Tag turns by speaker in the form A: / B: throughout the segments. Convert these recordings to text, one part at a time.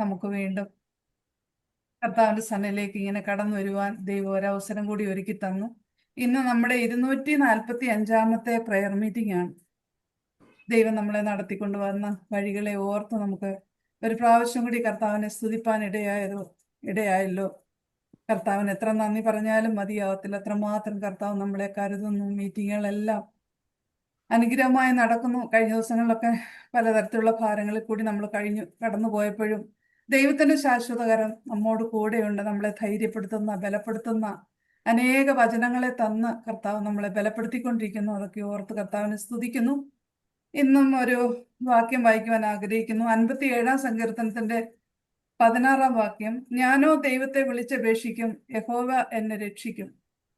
A: നമുക്ക് വീണ്ടും കർത്താവിന്റെ സന്നിധിയിലേക്ക് ഇങ്ങനെ കടന്നു വരുവാൻ ദൈവം ഒരവസരം കൂടി ഒരുക്കി തന്നു. ഇന്ന് നമ്മുടെ 245-ാമത്തെ പ്രെയർ മീറ്റിംഗ് ആണ്. ദൈവം നമ്മളെ നടത്തിക്കൊണ്ട് വന്ന വഴികളെ ഓർത്ത് നമുക്ക് ഒരു പ്രാവശ്യം കൂടി കർത്താവിനെ സ്തുതിപ്പാൻ ഇടയായല്ലോ. കർത്താവിന് എത്ര നന്ദി പറഞ്ഞാലും മതിയാവത്തില്ല. അത്രമാത്രം കർത്താവ് നമ്മളെ കരുതുന്നു. മീറ്റിങ്ങുകളെല്ലാം അനുഗ്രഹമായി നടക്കുന്നു. കഴിഞ്ഞ ദിവസങ്ങളിലൊക്കെ പലതരത്തിലുള്ള ഭാരങ്ങളിൽ കൂടി നമ്മൾ കടന്നു പോയപ്പോഴും ദൈവത്തിന്റെ ശാശ്വതകരം നമ്മോട് കൂടെയുണ്ട്. നമ്മളെ ധൈര്യപ്പെടുത്തുന്ന, ബലപ്പെടുത്തുന്ന അനേക വചനങ്ങളെ തന്ന് കർത്താവ് നമ്മളെ ബലപ്പെടുത്തിക്കൊണ്ടിരിക്കുന്നു. അതൊക്കെ ഓർത്ത് കർത്താവിനെ സ്തുതിക്കുന്നു. ഇന്നും ഒരു വാക്യം വായിക്കുവാൻ ആഗ്രഹിക്കുന്നു. 57-ാം സങ്കീർത്തനത്തിന്റെ 16-ാം വാക്യം. ഞാനോ ദൈവത്തെ വിളിച്ചപേക്ഷിക്കും, യഹോവ എന്നെ രക്ഷിക്കും.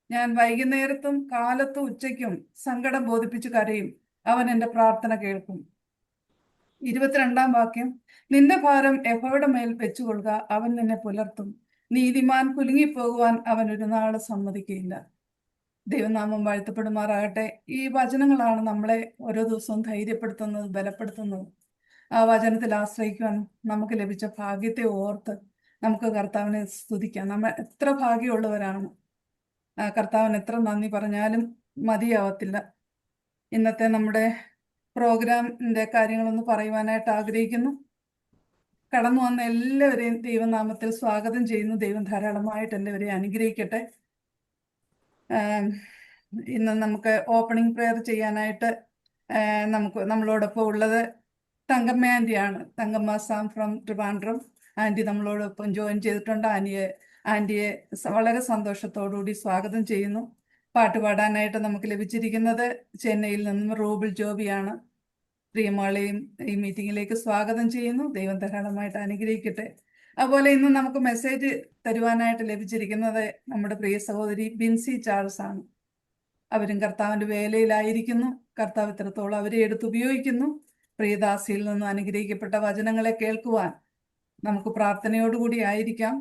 A: ഞാൻ വൈകുന്നേരത്തും കാലത്തും ഉച്ചയ്ക്കും സങ്കടം ബോധിപ്പിച്ചു കരയും, അവൻ എന്റെ പ്രാർത്ഥന കേൾക്കും. 22-ാം വാക്യം. നിന്റെ ഭാരം യഹോവയുടെ മേൽ വെച്ചുകൊള്ളുക, അവൻ നിന്നെ പുലർത്തും. നീതിമാൻ കുലുങ്ങിപ്പോകുവാൻ അവൻ ഒരു നാള് സമ്മതിക്കുകയില്ല. ദൈവനാമം വാഴ്ത്തപ്പെടുമാറാകട്ടെ. ഈ വചനങ്ങളാണ് നമ്മളെ ഓരോ ദിവസവും ധൈര്യപ്പെടുത്തുന്നത്, ബലപ്പെടുത്തുന്നത്. ആ വചനത്തിൽ ആശ്രയിക്കുവാൻ നമുക്ക് ലഭിച്ച ഭാഗ്യത്തെ ഓർത്ത് നമുക്ക് കർത്താവിനെ സ്തുതിക്കാം. നമ്മൾ എത്ര ഭാഗ്യമുള്ളവരാണ്. കർത്താവിന് എത്ര നന്ദി പറഞ്ഞാലും മതിയാവത്തില്ല. ഇന്നത്തെ നമ്മുടെ പ്രോഗ്രാമിന്റെ കാര്യങ്ങളൊന്ന് പറയുവാനായിട്ട് ആഗ്രഹിക്കുന്നു. കടന്നു വന്ന എല്ലാവരെയും ദൈവനാമത്തിൽ സ്വാഗതം ചെയ്യുന്നു. ദൈവം ധാരാളമായിട്ട് എല്ലാവരെയും അനുഗ്രഹിക്കട്ടെ. ഇന്ന് നമുക്ക് ഓപ്പണിംഗ് പ്രെയർ ചെയ്യാനായിട്ട് നമ്മളോടൊപ്പം ഉള്ളത് തങ്കമ്മ ആൻറ്റിയാണ്. തങ്കമ്മ സാം ഫ്രം ട്രിവാൻഡ്രം ആൻറ്റി നമ്മളോടൊപ്പം ജോയിൻ ചെയ്തിട്ടുണ്ട്. ആൻറ്റിയെ വളരെ സന്തോഷത്തോടുകൂടി സ്വാഗതം ചെയ്യുന്നു. പാട്ട് പാടാനായിട്ട് നമുക്ക് ലഭിച്ചിരിക്കുന്നത് ചെന്നൈയിൽ നിന്നും റൂബിൾ ജോബിയാണ്. പ്രിയമാളെയും ഈ മീറ്റിങ്ങിലേക്ക് സ്വാഗതം ചെയ്യുന്നു. ദൈവം ധാരാളമായിട്ട് അനുഗ്രഹിക്കട്ടെ. അതുപോലെ ഇന്ന് നമുക്ക് മെസ്സേജ് തരുവാനായിട്ട് ലഭിച്ചിരിക്കുന്നത് നമ്മുടെ പ്രിയ സഹോദരി ബിൻസി ചാൾസ് ആണ്. അവരും കർത്താവിന്റെ വേലയിലായിരിക്കുന്നു. കർത്താവ് ഇത്രത്തോളം അവരെ എടുത്തുപയോഗിക്കുന്നു. പ്രിയദാസിയിൽ നിന്നും അനുഗ്രഹിക്കപ്പെട്ട വചനങ്ങളെ കേൾക്കുവാൻ നമുക്ക് പ്രാർത്ഥനയോടുകൂടി ആയിരിക്കാം.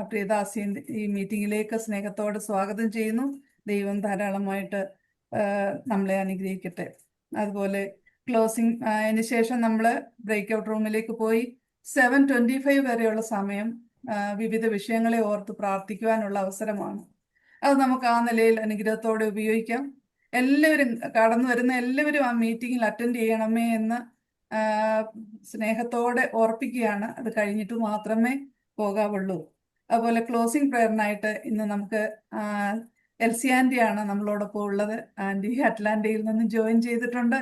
A: പ്രിയദാസിന്റെ ഈ മീറ്റിങ്ങിലേക്ക് സ്നേഹത്തോടെ സ്വാഗതം ചെയ്യുന്നു. ദൈവം ധാരാളമായിട്ട് നമ്മളെ അനുഗ്രഹിക്കട്ടെ. അതുപോലെ ക്ലോസിംഗ് അതിന് ശേഷം നമ്മൾ ബ്രേക്ക് ഔട്ട് റൂമിലേക്ക് പോയി 7:25 വരെയുള്ള സമയം വിവിധ വിഷയങ്ങളെ ഓർത്ത് പ്രാർത്ഥിക്കുവാനുള്ള അവസരമാണ്. അത് നമുക്ക് ആ നിലയിൽ അനുഗ്രഹത്തോടെ ഉപയോഗിക്കാം. എല്ലാവരും കടന്നു വരുന്ന എല്ലാവരും ആ മീറ്റിങ്ങിൽ അറ്റൻഡ് ചെയ്യണമേ എന്ന് സ്നേഹത്തോടെ ഓർപ്പിക്കുകയാണ്. അത് കഴിഞ്ഞിട്ട് മാത്രമേ പോകാവുള്ളൂ. അതുപോലെ ക്ലോസിംഗ് പ്രെയറിനായിട്ട് ഇന്ന് നമുക്ക് എൽസി ആൻറ്റിയാണ് നമ്മളോടൊപ്പം ഉള്ളത്. ആൻറ്റി അറ്റ്ലാന്റയിൽ നിന്ന് ജോയിൻ ചെയ്തിട്ടുണ്ട്.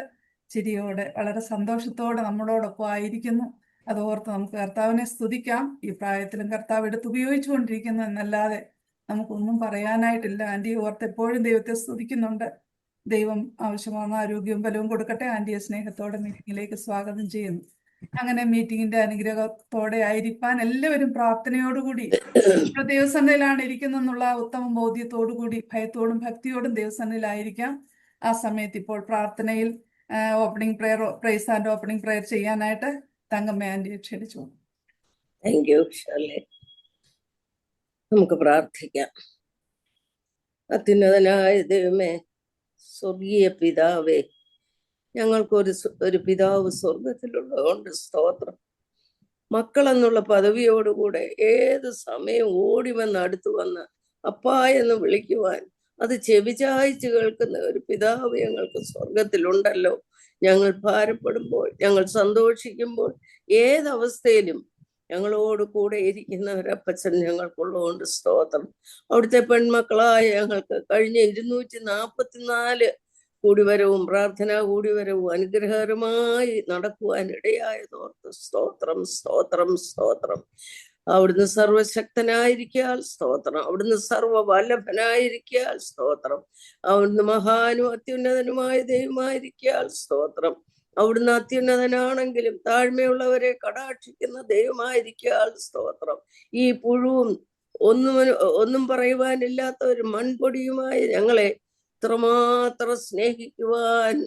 A: ചിരിയോടെ വളരെ സന്തോഷത്തോടെ നമ്മളോടൊപ്പം ആയിരിക്കുന്നു. അതോർത്ത് നമുക്ക് കർത്താവിനെ സ്തുതിക്കാം. ഈ പ്രായത്തിലും കർത്താവ് എടുത്തുപയോഗിച്ചു കൊണ്ടിരിക്കുന്നു എന്നല്ലാതെ നമുക്കൊന്നും പറയാനായിട്ടില്ല. ആൻറ്റിയെ ഓർത്ത് എപ്പോഴും ദൈവത്തെ സ്തുതിക്കുന്നുണ്ട്. ദൈവം ആവശ്യമായ ആരോഗ്യവും ബലവും കൊടുക്കട്ടെ. ആൻറ്റിയെ സ്നേഹത്തോടെ മീറ്റിങ്ങിലേക്ക് സ്വാഗതം ചെയ്യുന്നു. അങ്ങനെ മീറ്റിങ്ങിന്റെ അനുഗ്രഹത്തോടെ ആയിരിക്കാൻ എല്ലാവരും പ്രാർത്ഥനയോടുകൂടി ദൈവസന്നിധിയിലാണ് ഇരിക്കുന്നെന്നുള്ള ഉത്തമ ബോധ്യത്തോടുകൂടി ഭയത്തോടും ഭക്തിയോടും ദൈവസന്നിധിയിലായിരിക്കാം. ആ സമയത്ത് ഇപ്പോൾ പ്രാർത്ഥനയിൽ opening prayer, praise and opening prayer ചെയ്യാനായിട്ട് തങ്കമ്മ ആൻറ്റിയെ ക്ഷണിച്ചു.
B: താങ്ക് യു ഷാലെ. നമുക്ക് പ്രാർത്ഥിക്കാം. അത്യുന്നതനായ ദൈവമേ, സ്വർഗീയ പിതാവേ, ഞങ്ങൾക്കൊരു പിതാവ് സ്വർഗത്തിലുള്ളതുകൊണ്ട് സ്തോത്രം. മക്കളെന്നുള്ള പദവിയോടുകൂടെ ഏത് സമയം ഓടി വന്ന് അടുത്തു വന്ന് അപ്പാ എന്ന് വിളിക്കുവാൻ അത് ചെവിചായ്ച്ച് കേൾക്കുന്ന ഒരു പിതാവ് ഞങ്ങൾക്ക് സ്വർഗത്തിലുണ്ടല്ലോ. ഞങ്ങൾ ഭാരപ്പെടുമ്പോൾ, ഞങ്ങൾ സന്തോഷിക്കുമ്പോൾ, ഏതവസ്ഥയിലും ഞങ്ങളോട് കൂടെ ഇരിക്കുന്ന ഒരപ്പച്ചൻ ഞങ്ങൾക്കുള്ളതുകൊണ്ട് സ്തോത്രം. അവിടുത്തെ പെൺമക്കളായ ഞങ്ങൾക്ക് കഴിഞ്ഞ 244 കൂടിവരവും പ്രാർത്ഥനാ കൂടിവരവും അനുഗ്രഹകരമായി നടക്കുവാൻ ഇടയായതോർത്ത് സ്തോത്രം, സ്തോത്രം, സ്തോത്രം. അവിടുന്ന് സർവശക്തനായിരിക്കാൽ സ്തോത്രം. അവിടുന്ന് സർവവല്ലഭനായിരിക്കാൽ സ്തോത്രം. അവിടുന്ന് മഹാനും അത്യുന്നതനുമായ ദൈവമായിരിക്കാൽ സ്തോത്രം. അവിടുന്ന് അത്യുന്നതനാണെങ്കിലും താഴ്മയുള്ളവരെ കടാക്ഷിക്കുന്ന ദൈവമായിരിക്കാൽ സ്തോത്രം. ഈ പുഴുവും ഒന്നും പറയുവാനില്ലാത്ത ഒരു മൺപൊടിയുമായി ഞങ്ങളെ ഇത്രമാത്രം സ്നേഹിക്കുവാൻ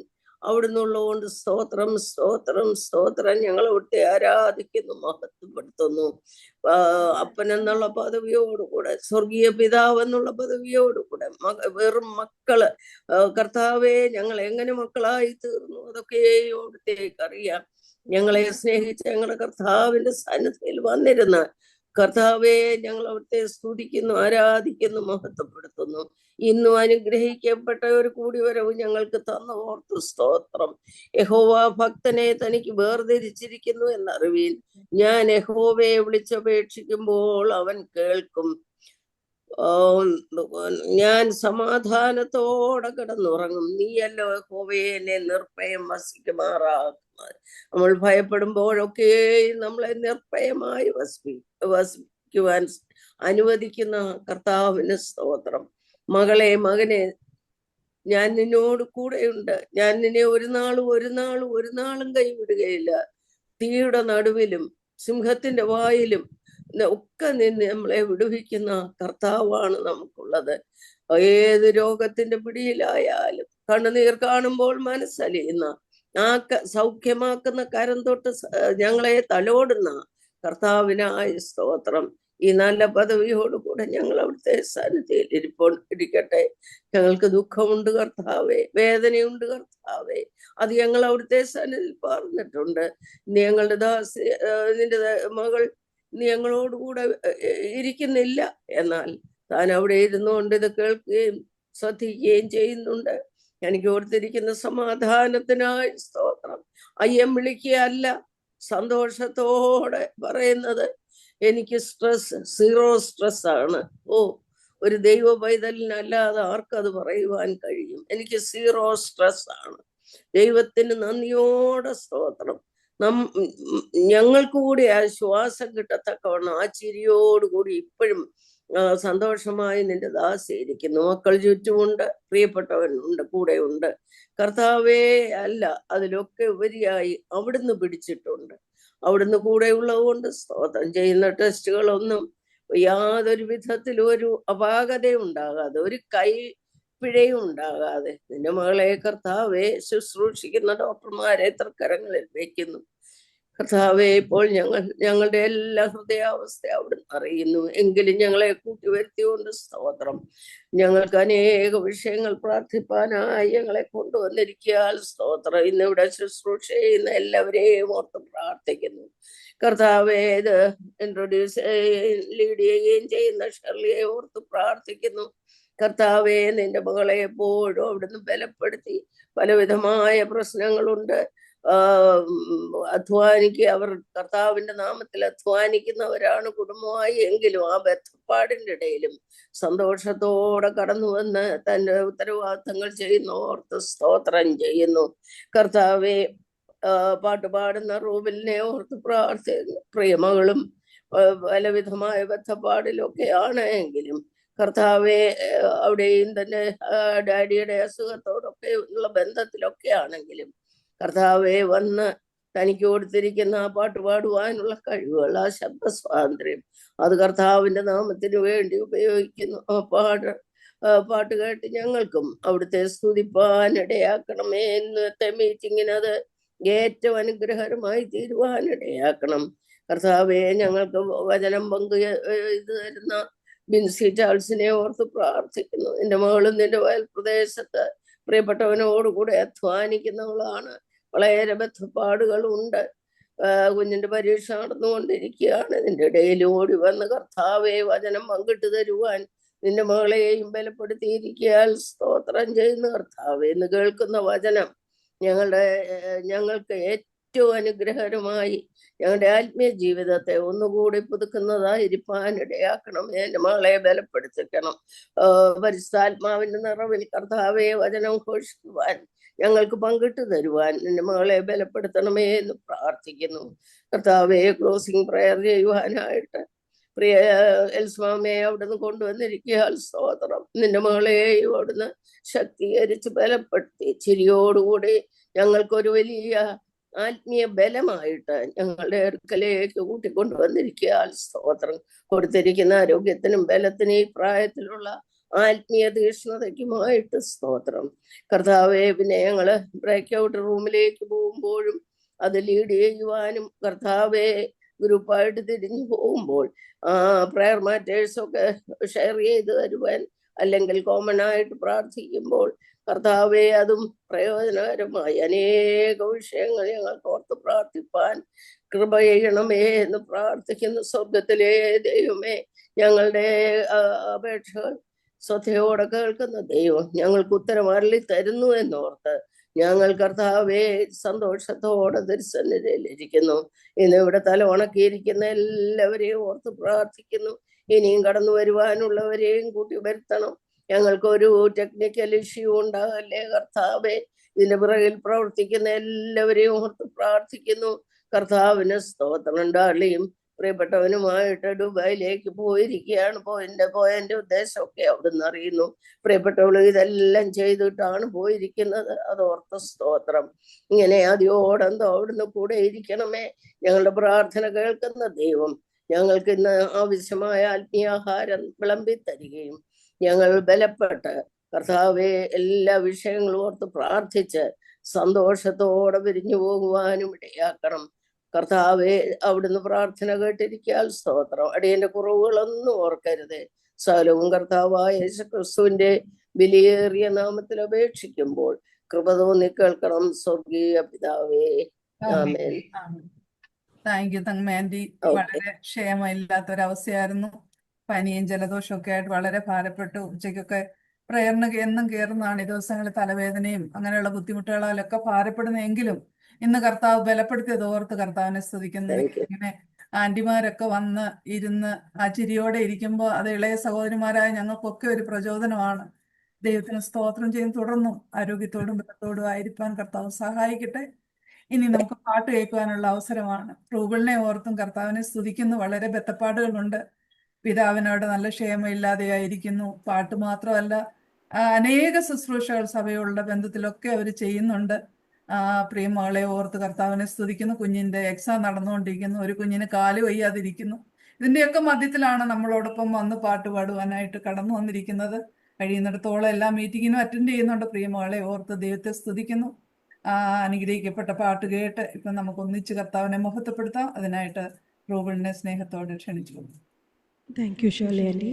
B: അവിടുന്നുള്ളതുകൊണ്ട് സ്തോത്രം, സ്തോത്രം, സ്തോത്രം. ഞങ്ങൾ അവിടുത്തെ ആരാധിക്കുന്നു, മഹത്വപ്പെടുത്തുന്നു. അപ്പൻ എന്നുള്ള പദവിയോടുകൂടെ, സ്വർഗീയ പിതാവ് എന്നുള്ള പദവിയോടുകൂടെ വെറും മക്കള്, കർത്താവെ ഞങ്ങൾ എങ്ങനെ മക്കളായി തീർന്നു അതൊക്കെ അവിടുത്തേക്ക് അറിയാം. ഞങ്ങളെ സ്നേഹിച്ച് ഞങ്ങളുടെ കർത്താവിന്റെ സന്നിധിയിൽ വന്നിരുന്ന കർത്താവെ, ഞങ്ങൾ അവിടുത്തെ സ്തുതിക്കുന്നു, ആരാധിക്കുന്നു, മഹത്വപ്പെടുത്തുന്നു. ഇന്നും അനുഗ്രഹിക്കപ്പെട്ട ഒരു കൂടിവരവ് ഞങ്ങൾക്ക് തന്ന ഓർത്ത് സ്തോത്രം. യഹോവ ഭക്തനെ തനിക്ക് വേർതിരിച്ചിരിക്കുന്നു എന്നറിവീൻ. ഞാൻ യഹോവയെ വിളിച്ചപേക്ഷിക്കുമ്പോൾ അവൻ കേൾക്കും. ഞാൻ സമാധാനത്തോടെ കിടന്നുറങ്ങും. നീയല്ലോ യഹോവയെ എന്നെ നിർഭയം വസിക്കുമാറാക്കുന്നത്. നമ്മൾ ഭയപ്പെടുമ്പോഴൊക്കെ നമ്മളെ നിർഭയമായി വസിക്കുവാൻ അനുവദിക്കുന്ന കർത്താവിന് സ്തോത്രം. മകളെ, മകനെ, ഞാൻ നിന്നോട് കൂടെയുണ്ട്. ഞാൻ നിന്നെ ഒരു നാളും കൈവിടുകയില്ല. തീയുടെ നടുവിലും സിംഹത്തിന്റെ വായിലും ഒക്കെ നിന്ന് നമ്മളെ വിടുവിക്കുന്ന കർത്താവാണ് നമുക്കുള്ളത്. ഏത് രോഗത്തിന്റെ പിടിയിലായാലും കണ്ണുനീർ കാണുമ്പോൾ മനസ്സലിയുന്ന സൗഖ്യമാക്കുന്ന കരം തൊട്ട് ഞങ്ങളെ തലോടുന്ന കർത്താവിനായ സ്തോത്രം. ഈ നല്ല പദവിയോടുകൂടെ ഞങ്ങൾ അവിടുത്തെ സന്നിധിയിൽ ഇരിക്കട്ടെ. ഞങ്ങൾക്ക് ദുഃഖമുണ്ട് കർത്താവേ, വേദനയുണ്ട് കർത്താവേ, അത് ഞങ്ങൾ അവിടുത്തെ സന്നിധിയിൽ പറഞ്ഞിട്ടുണ്ട്. ഞങ്ങളുടെ നിന്റെ മകൾ ഞങ്ങളോടുകൂടെ ഇരിക്കുന്നില്ല, എന്നാൽ താൻ അവിടെ ഇരുന്നുകൊണ്ട് ഇത് കേൾക്കുകയും ശ്രദ്ധിക്കുകയും ചെയ്യുന്നുണ്ട്. എനിക്ക് ഓർത്തിരിക്കുന്ന സമാധാനത്തിനായി സ്തോത്രം. അയ്യം വിളിക്കുകയല്ല, സന്തോഷത്തോടെ പറയുന്നത്, എനിക്ക് സീറോ സ്ട്രെസ് ആണ്. ഒരു ദൈവ പൈതലിനല്ലാതെ ആർക്കത് പറയുവാൻ കഴിയും? എനിക്ക് സീറോ സ്ട്രെസ് ആണ്. ദൈവത്തിന് നന്ദിയോടെ സ്തോത്രം. ഞങ്ങൾക്ക് കൂടി ആ ശ്വാസം കിട്ടത്തക്കവണ്ണം ആ ചിരിയോടുകൂടി ഇപ്പോഴും സന്തോഷമായി നിന്റെ ദാസിയിരിക്കുന്നു. മക്കൾ ചുറ്റുമുണ്ട്, പ്രിയപ്പെട്ടവനുണ്ട്, കൂടെ ഉണ്ട്. കർത്താവേ, അല്ല, അതിലൊക്കെ ഉപരിയായി അവിടുന്ന് പിടിച്ചിട്ടുണ്ട്. അവിടുന്ന് കൂടെ ഉള്ളതുകൊണ്ട് സ്തോത്രം. ചെയ്യുന്ന ടെസ്റ്റുകളൊന്നും യാതൊരു വിധത്തിലും ഒരു അപാകതയും ഉണ്ടാകാതെ, ഒരു കൈപ്പിഴയും ഉണ്ടാകാതെ നിന്റെ മകളെ കർത്താവെ ശുശ്രൂഷിക്കുന്ന ഡോക്ടർമാരെ തൃക്കരങ്ങളിൽ വയ്ക്കുന്നു. കർത്താവെ, ഇപ്പോൾ ഞങ്ങളുടെ എല്ലാ ഹൃദയാവസ്ഥ അവിടുന്ന് അറിയുന്നു. എങ്കിലും ഞങ്ങളെ കൂട്ടിവരുത്തിക്കൊണ്ട് സ്തോത്രം. ഞങ്ങൾക്ക് അനേക വിഷയങ്ങൾ പ്രാർത്ഥിപ്പാനായി ഞങ്ങളെ കൊണ്ടുവന്നിരിക്കാൻ സ്തോത്രം. ഇന്നിവിടെ ശുശ്രൂഷ ചെയ്യുന്ന എല്ലാവരെയും ഓർത്ത് പ്രാർത്ഥിക്കുന്നു. കർത്താവെ, ഇത് ലീഡ് ചെയ്യുകയും ചെയ്യുന്ന ഷെർലിയെ ഓർത്ത് പ്രാർത്ഥിക്കുന്നു. കർത്താവെ, നിന്റെ മകളെ എപ്പോഴും അവിടുന്ന് ബലപ്പെടുത്തി. പലവിധമായ പ്രശ്നങ്ങളുണ്ട്. അവർ കർത്താവിന്റെ നാമത്തിൽ അധ്വാനിക്കുന്നവരാണ് കുടുംബമായി. എങ്കിലും ആ ബന്ധപ്പാടിന്റെ ഇടയിലും സന്തോഷത്തോടെ കടന്നു വന്ന് തന്റെ ഉത്തരവാദിത്തങ്ങൾ ചെയ്യുന്ന ഓർത്ത് സ്തോത്രം ചെയ്യുന്നു. കർത്താവെ, പാട്ടുപാടുന്ന റൂബിലിനെ ഓർത്ത് പ്രാർത്ഥിക്കുന്നു. പ്രിയമകളും പലവിധമായ ബന്ധപ്പാടിലൊക്കെയാണ് എങ്കിലും കർത്താവെ, അവിടെയും തന്നെ ഡാഡിയുടെ അസുഖത്തോടൊക്കെ ഉള്ള ബന്ധത്തിലൊക്കെ ആണെങ്കിലും കർത്താവെ, വന്ന് തനിക്ക് കൊടുത്തിരിക്കുന്ന ആ പാട്ട് പാടുവാനുള്ള കഴിവുകൾ, ആ ശബ്ദ സ്വാതന്ത്ര്യം, അത് കർത്താവിന്റെ നാമത്തിന് വേണ്ടി ഉപയോഗിക്കുന്നു. ആ പാട്ട് കേട്ട് ഞങ്ങൾക്കും അവിടുത്തെ സ്തുതിപ്പാനിടയാക്കണമേ. ഇന്നത്തെ മീറ്റിങ്ങിന് അത് ഏറ്റവും അനുഗ്രഹകരമായി തീരുവാനിടയാക്കണം. കർത്താവെ, ഞങ്ങൾക്ക് വചനം ഇത് തരുന്ന ബിൻസി ചാൾസിനെ ഓർത്ത് പ്രാർത്ഥിക്കുന്നു. നിന്റെ മകളും നിന്റെ വയൽ പ്രദേശത്ത് പ്രിയപ്പെട്ടവനോടുകൂടെ അധ്വാനിക്കുന്നവളാണ്. വളരെ ബന്ധപ്പാടുകളുണ്ട്. കുഞ്ഞിന്റെ പരീക്ഷ നടന്നുകൊണ്ടിരിക്കുകയാണ്. നിന്റെ ഇടയിൽ ഓടി വന്ന് കർത്താവെ വചനം പങ്കിട്ട് തരുവാൻ നിന്റെ മകളെയും ബലപ്പെടുത്തിയിരിക്കാൻ സ്തോത്രം ചെയ്യുന്ന കർത്താവെ, ഇന്ന് കേൾക്കുന്ന വചനം ഞങ്ങൾക്ക് ഏറ്റവും അനുഗ്രഹകരമായി ഞങ്ങളുടെ ആത്മീയ ജീവിതത്തെ ഒന്നുകൂടി പുതുക്കുന്നതായിരിക്കാൻ ഇടയാക്കണം. എന്റെ മകളെ ബലപ്പെടുത്തിക്കണം. പരിശുദ്ധാത്മാവിന്റെ നിറവിൽ കർത്താവെ വചനം ഘോഷിക്കുവാൻ ഞങ്ങൾക്ക് പങ്കിട്ട് തരുവാൻ നിന്റെ മകളെ ബലപ്പെടുത്തണമേ എന്ന് പ്രാർത്ഥിക്കുന്നു. കർത്താവെ, ക്ലോസിംഗ് പ്രയർ ചെയ്യുവാനായിട്ട് പ്രിയ എൽസ്മാമയെ അവിടുന്ന് കൊണ്ടുവന്നിരിക്കുക. സ്തോത്രം. നിന്റെ മകളെയും അവിടുന്ന് ശക്തീകരിച്ച് ബലപ്പെടുത്തി ചിരിയോടുകൂടി ഞങ്ങൾക്കൊരു വലിയ ആത്മീയ ബലമായിട്ട് ഞങ്ങളുടെ അടുക്കലേക്ക് കൂട്ടിക്കൊണ്ടുവന്നിരിക്കുക. സ്തോത്രം. കൊടുത്തിരിക്കുന്ന ആരോഗ്യത്തിനും ബലത്തിനും ഈ പ്രായത്തിലുള്ള ആത്മീയ തീക്ഷ്ണതയ്ക്കുമായിട്ട് സ്തോത്രം. കർത്താവെ, പിന്നെ ഞങ്ങള് ബ്രേക്ക് ഔട്ട് റൂമിലേക്ക് പോകുമ്പോഴും അത് ലീഡ് ചെയ്യുവാനും കർത്താവെ ഗ്രൂപ്പായിട്ട് തിരിഞ്ഞു പോകുമ്പോൾ പ്രയർ മാറ്റേഴ്സൊക്കെ ഷെയർ ചെയ്ത് തരുവാൻ, അല്ലെങ്കിൽ കോമൺ ആയിട്ട് പ്രാർത്ഥിക്കുമ്പോൾ കർത്താവെ അതും പ്രയോജനകരമായി അനേക വിഷയങ്ങൾ ഞങ്ങൾക്ക് ഓർത്ത് പ്രാർത്ഥിപ്പാൻ കൃപ ചെയ്യണമേ എന്ന് പ്രാർത്ഥിക്കുന്നു. സ്വർഗത്തിലെ ദൈവമേ, ഞങ്ങളുടെ അപേക്ഷകൾ ശ്രദ്ധയോടെ കേൾക്കുന്ന ദൈവം ഞങ്ങൾക്ക് ഉത്തരം അരുളി തരുന്നു എന്നോർത്ത് ഞങ്ങൾ കർത്താവെ സന്തോഷത്തോടെ തിരുസന്നിധിയിലിരിക്കുന്നു. ഇന്ന് ഇവിടെ തല ഉണക്കിയിരിക്കുന്ന എല്ലാവരെയും ഓർത്ത് പ്രാർത്ഥിക്കുന്നു. ഇനിയും കടന്നു വരുവാനുള്ളവരെയും കൂട്ടി വരുത്തണം. ഞങ്ങൾക്കൊരു ടെക്നിക്കൽ ഇഷ്യൂ ഉണ്ടാകല്ലേ കർത്താവെ. ഇതിന്റെ പിറകിൽ പ്രവർത്തിക്കുന്ന എല്ലാവരെയും ഓർത്ത് പ്രാർത്ഥിക്കുന്നു. കർത്താവിന് സ്തോത്രം. ഉണ്ടാളിയും പ്രിയപ്പെട്ടവനുമായിട്ട് ദുബായിലേക്ക് പോയിരിക്കുകയാണ്. പോയതിന്റെ ഉദ്ദേശമൊക്കെ അവിടുന്ന് അറിയുന്നു. പ്രിയപ്പെട്ടവള് ഇതെല്ലാം ചെയ്തിട്ടാണ് പോയിരിക്കുന്നത്. അതോർത്ത സ്തോത്രം. ഇങ്ങനെ അതിയോടെന്തോ അവിടുന്ന് കൂടെ ഇരിക്കണമേ. ഞങ്ങളുടെ പ്രാർത്ഥന കേൾക്കുന്ന ദൈവം ഞങ്ങൾക്ക് ഇന്ന് ആവശ്യമായ ആത്മീയാഹാരം വിളമ്പി തരികയും ഞങ്ങൾ ബലപ്പെട്ട് കർത്താവെ എല്ലാ വിഷയങ്ങളും ഓർത്ത് പ്രാർത്ഥിച്ച് സന്തോഷത്തോടെ പിരിഞ്ഞു പോകുവാനും ഇടയാക്കണം. കർത്താവെ അവിടുന്ന് പ്രാർത്ഥന കേട്ടിരിക്കാൻ സ്തോത്രം. അടിയന്റെ കുറവുകളൊന്നും ഓർക്കരുതേ. സകലവും കർത്താവായ യേശുക്രിസ്തുവിന്റെ വിലയേറിയ നാമത്തിൽ അപേക്ഷിക്കുമ്പോൾ കൃപ തോന്നി കേൾക്കണം സ്വർഗീയ പിതാവേ. ആമേൻ.
A: Thank you Thankam aunty. വളരെ ക്ഷേമമില്ലാത്തൊരവസ്ഥയായിരുന്നു. പനിയും ജലദോഷവും ഒക്കെ ആയിട്ട് വളരെ ഭാരപ്പെട്ടു. ഉച്ചയ്ക്കൊക്കെ പ്രയറിന് എന്നും കയറുന്നതാണ്. ഈ ദിവസങ്ങളിൽ തലവേദനയും അങ്ങനെയുള്ള ബുദ്ധിമുട്ടുകളാലൊക്കെ ഭാരപ്പെടുന്നെങ്കിലും ഇന്ന് കർത്താവ് ബലപ്പെടുത്തിയത് ഓർത്ത് കർത്താവിനെ സ്തുതിക്കുന്നു. ഇങ്ങനെ ആന്റിമാരൊക്കെ വന്ന് ഇരുന്ന് ആ ചിരിയോടെ ഇരിക്കുമ്പോൾ അത് ഇളയ സഹോദരിമാരായ ഞങ്ങൾക്കൊക്കെ ഒരു പ്രചോദനമാണ്. ദൈവത്തിന് സ്തോത്രം ചെയ്ത് തുടർന്നും ആരോഗ്യത്തോടും ബലത്തോടും ആയിരിക്കാൻ കർത്താവ് സഹായിക്കട്ടെ. ഇനി നമുക്ക് പാട്ട് കേൾക്കുവാനുള്ള അവസരമാണ്. റൂബിളിനെ ഓർത്തും കർത്താവിനെ സ്തുതിക്കുന്നു. വളരെ ബന്ധപ്പാടുകളുണ്ട്. പിതാവിനോട് നല്ല ക്ഷേമമില്ലാതെയായിരിക്കുന്നു. പാട്ട് മാത്രമല്ല, അനേക ശുശ്രൂഷകൾ സഭയുള്ള ബന്ധത്തിലൊക്കെ അവർ ചെയ്യുന്നുണ്ട്. പ്രിയമകളെ ഓർത്ത് കർത്താവിനെ സ്തുതിക്കുന്നു. കുഞ്ഞിന്റെ എക്സാം നടന്നുകൊണ്ടിരിക്കുന്നു. ഒരു കുഞ്ഞിന് കാല് വയ്യാതിരിക്കുന്നു. ഇതിന്റെയൊക്കെ മധ്യത്തിലാണ് നമ്മളോടൊപ്പം വന്ന് പാട്ട് പാടുവാനായിട്ട് കടന്നു വന്നിരിക്കുന്നത്. കഴിയുന്നിടത്തോളം എല്ലാ മീറ്റിങ്ങിനും അറ്റൻഡ് ചെയ്യുന്നുണ്ട്. പ്രിയമകളെ ഓർത്ത് ദൈവത്തെ സ്തുതിക്കുന്നു. അനുഗ്രഹിക്കപ്പെട്ട പാട്ട് കേട്ട് ഇപ്പം നമുക്ക് ഒന്നിച്ച് കർത്താവിനെ മഹത്വപ്പെടുത്താം. അതിനായിട്ട് റൂബിളിനെ സ്നേഹത്തോടെ ക്ഷണിച്ചു.
C: Thank you Shirley aunty.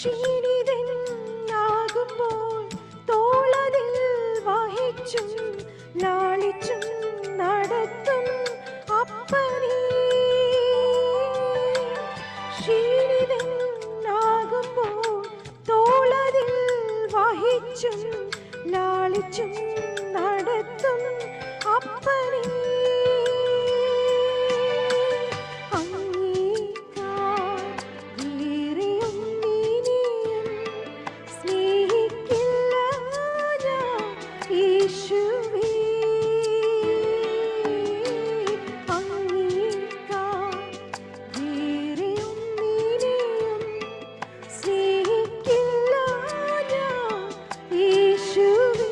C: ക്ഷീണിതനാകുമ്പോൾ തോളതിൽ വഹിച്ചും ലാളിച്ചും നടത്തും അപ്പനേ. ക്ഷീണിതനാകുമ്പോൾ തോളതിൽ വഹിച്ചും ലാളിച്ചും നടത്തും അപ്പനേ. അങ്ങേക്കാൾ വേറെയൊന്നിനെയും സ്നേഹിക്കില്ല ഞാൻ യേശുവേ. അങ്ങേക്കാൾ വേറെയൊന്നിനെയും സ്നേഹിക്കില്ല ഞാൻ യേശുവേ.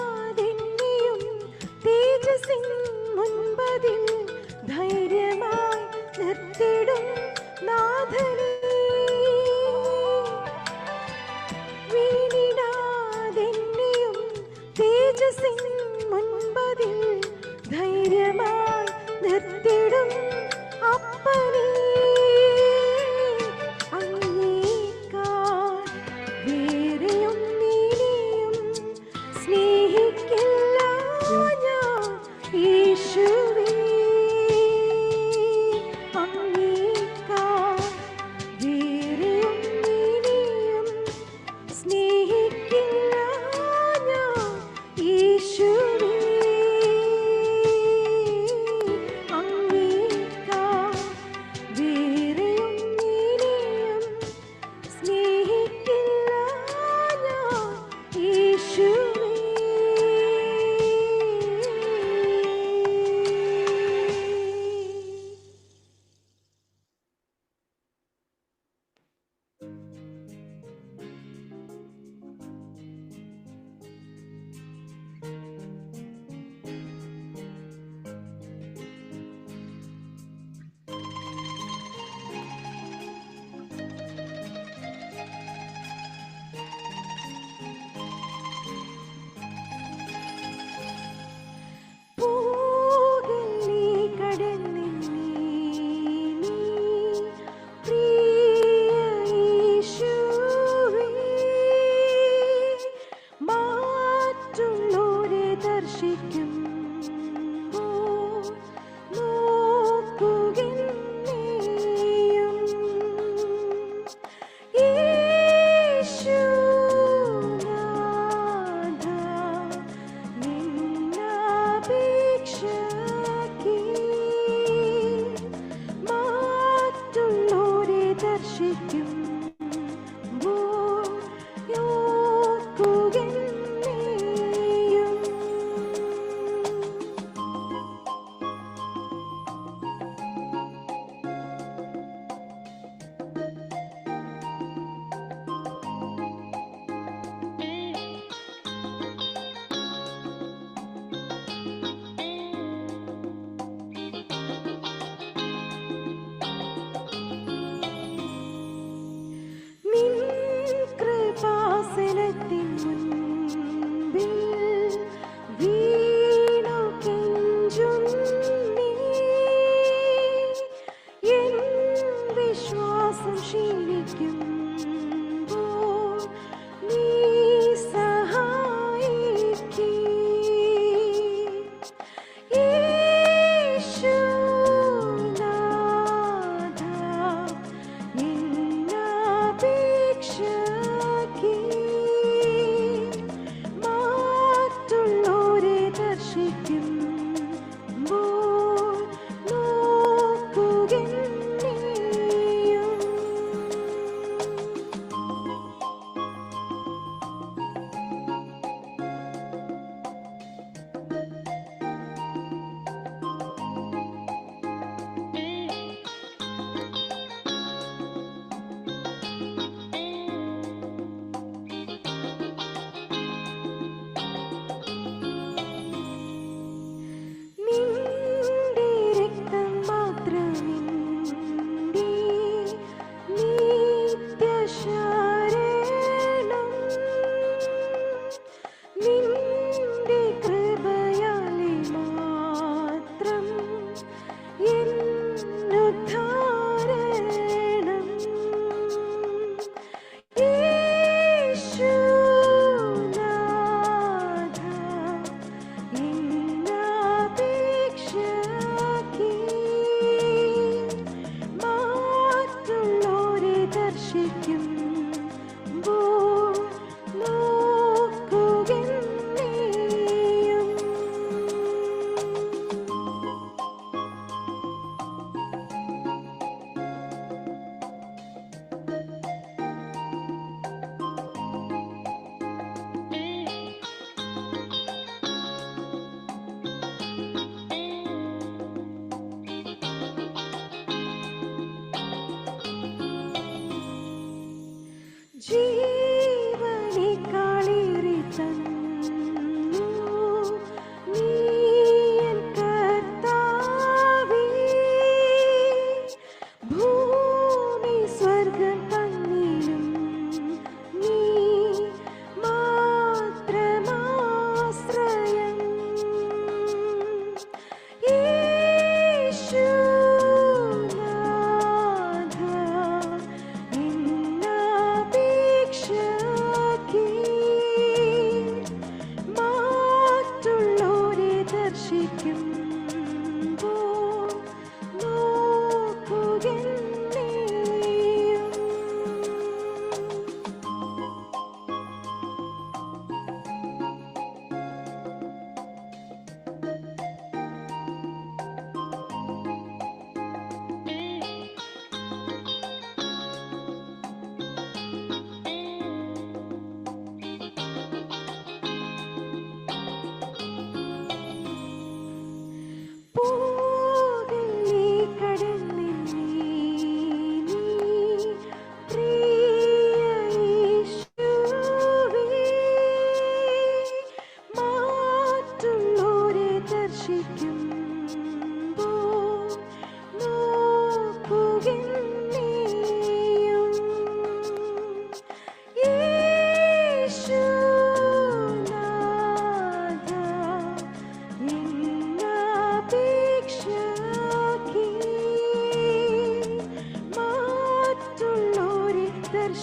C: വീണിടാതെന്നെയും തേജസ്സിൻ മുൻപതിൽ ധൈര്യമായി നിർത്തിടും നാഥനേ. വീണിടാതെന്നെയും തേജസ്സിൻ മുൻപതിൽ ധൈര്യമായി നിർത്തിടും അപ്പനേ. അങ്ങേക്കാൾ വേറെയൊന്നിനെയും സ്നേഹിക്കില്ല ഞാൻ യേശുവേ.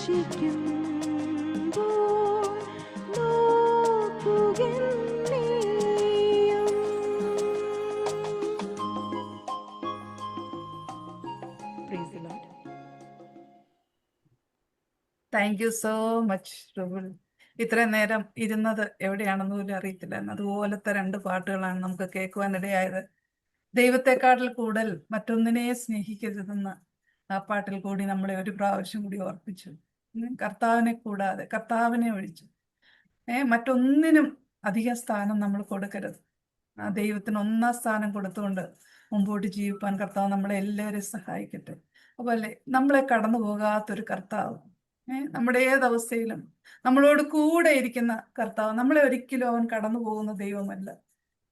C: നോക്കുകെന്നെയും. Praise the Lord.
A: Thank you so much Rubel. ഇത്രയും നേരം ഇരുന്നത് എവിടെയാണെന്ന് പോലും അറിയത്തില്ലായിരുന്നു. അതുപോലത്തെ രണ്ട് പാട്ടുകളാണ് നമുക്ക് കേൾക്കുവാനിടയായത്. ദൈവത്തെക്കാട്ടിൽ കൂടുതൽ മറ്റൊന്നിനെ സ്നേഹിക്കരുതെന്ന് ആ പാട്ടിൽ കൂടി നമ്മളെ ഒരു പ്രാവശ്യം കൂടി ഓർപ്പിച്ചു. കർത്താവിനെ കൂടാതെ കർത്താവിനെ ഒഴിച്ചു മറ്റൊന്നിനും അധിക സ്ഥാനം നമ്മൾ കൊടുക്കരുത്. ആ ദൈവത്തിന് ഒന്നാം സ്ഥാനം കൊടുത്തുകൊണ്ട് മുമ്പോട്ട് ജീവിപ്പാൻ കർത്താവ് നമ്മളെ എല്ലാവരെയും സഹായിക്കട്ടെ. അതുപോലെ നമ്മളെ കടന്നു പോകാത്തൊരു കർത്താവ്, നമ്മുടെ ഏതവസ്ഥയിലും നമ്മളോട് കൂടെ ഇരിക്കുന്ന കർത്താവ്. നമ്മളെ ഒരിക്കലും അവൻ കടന്നു പോകുന്ന ദൈവമല്ല.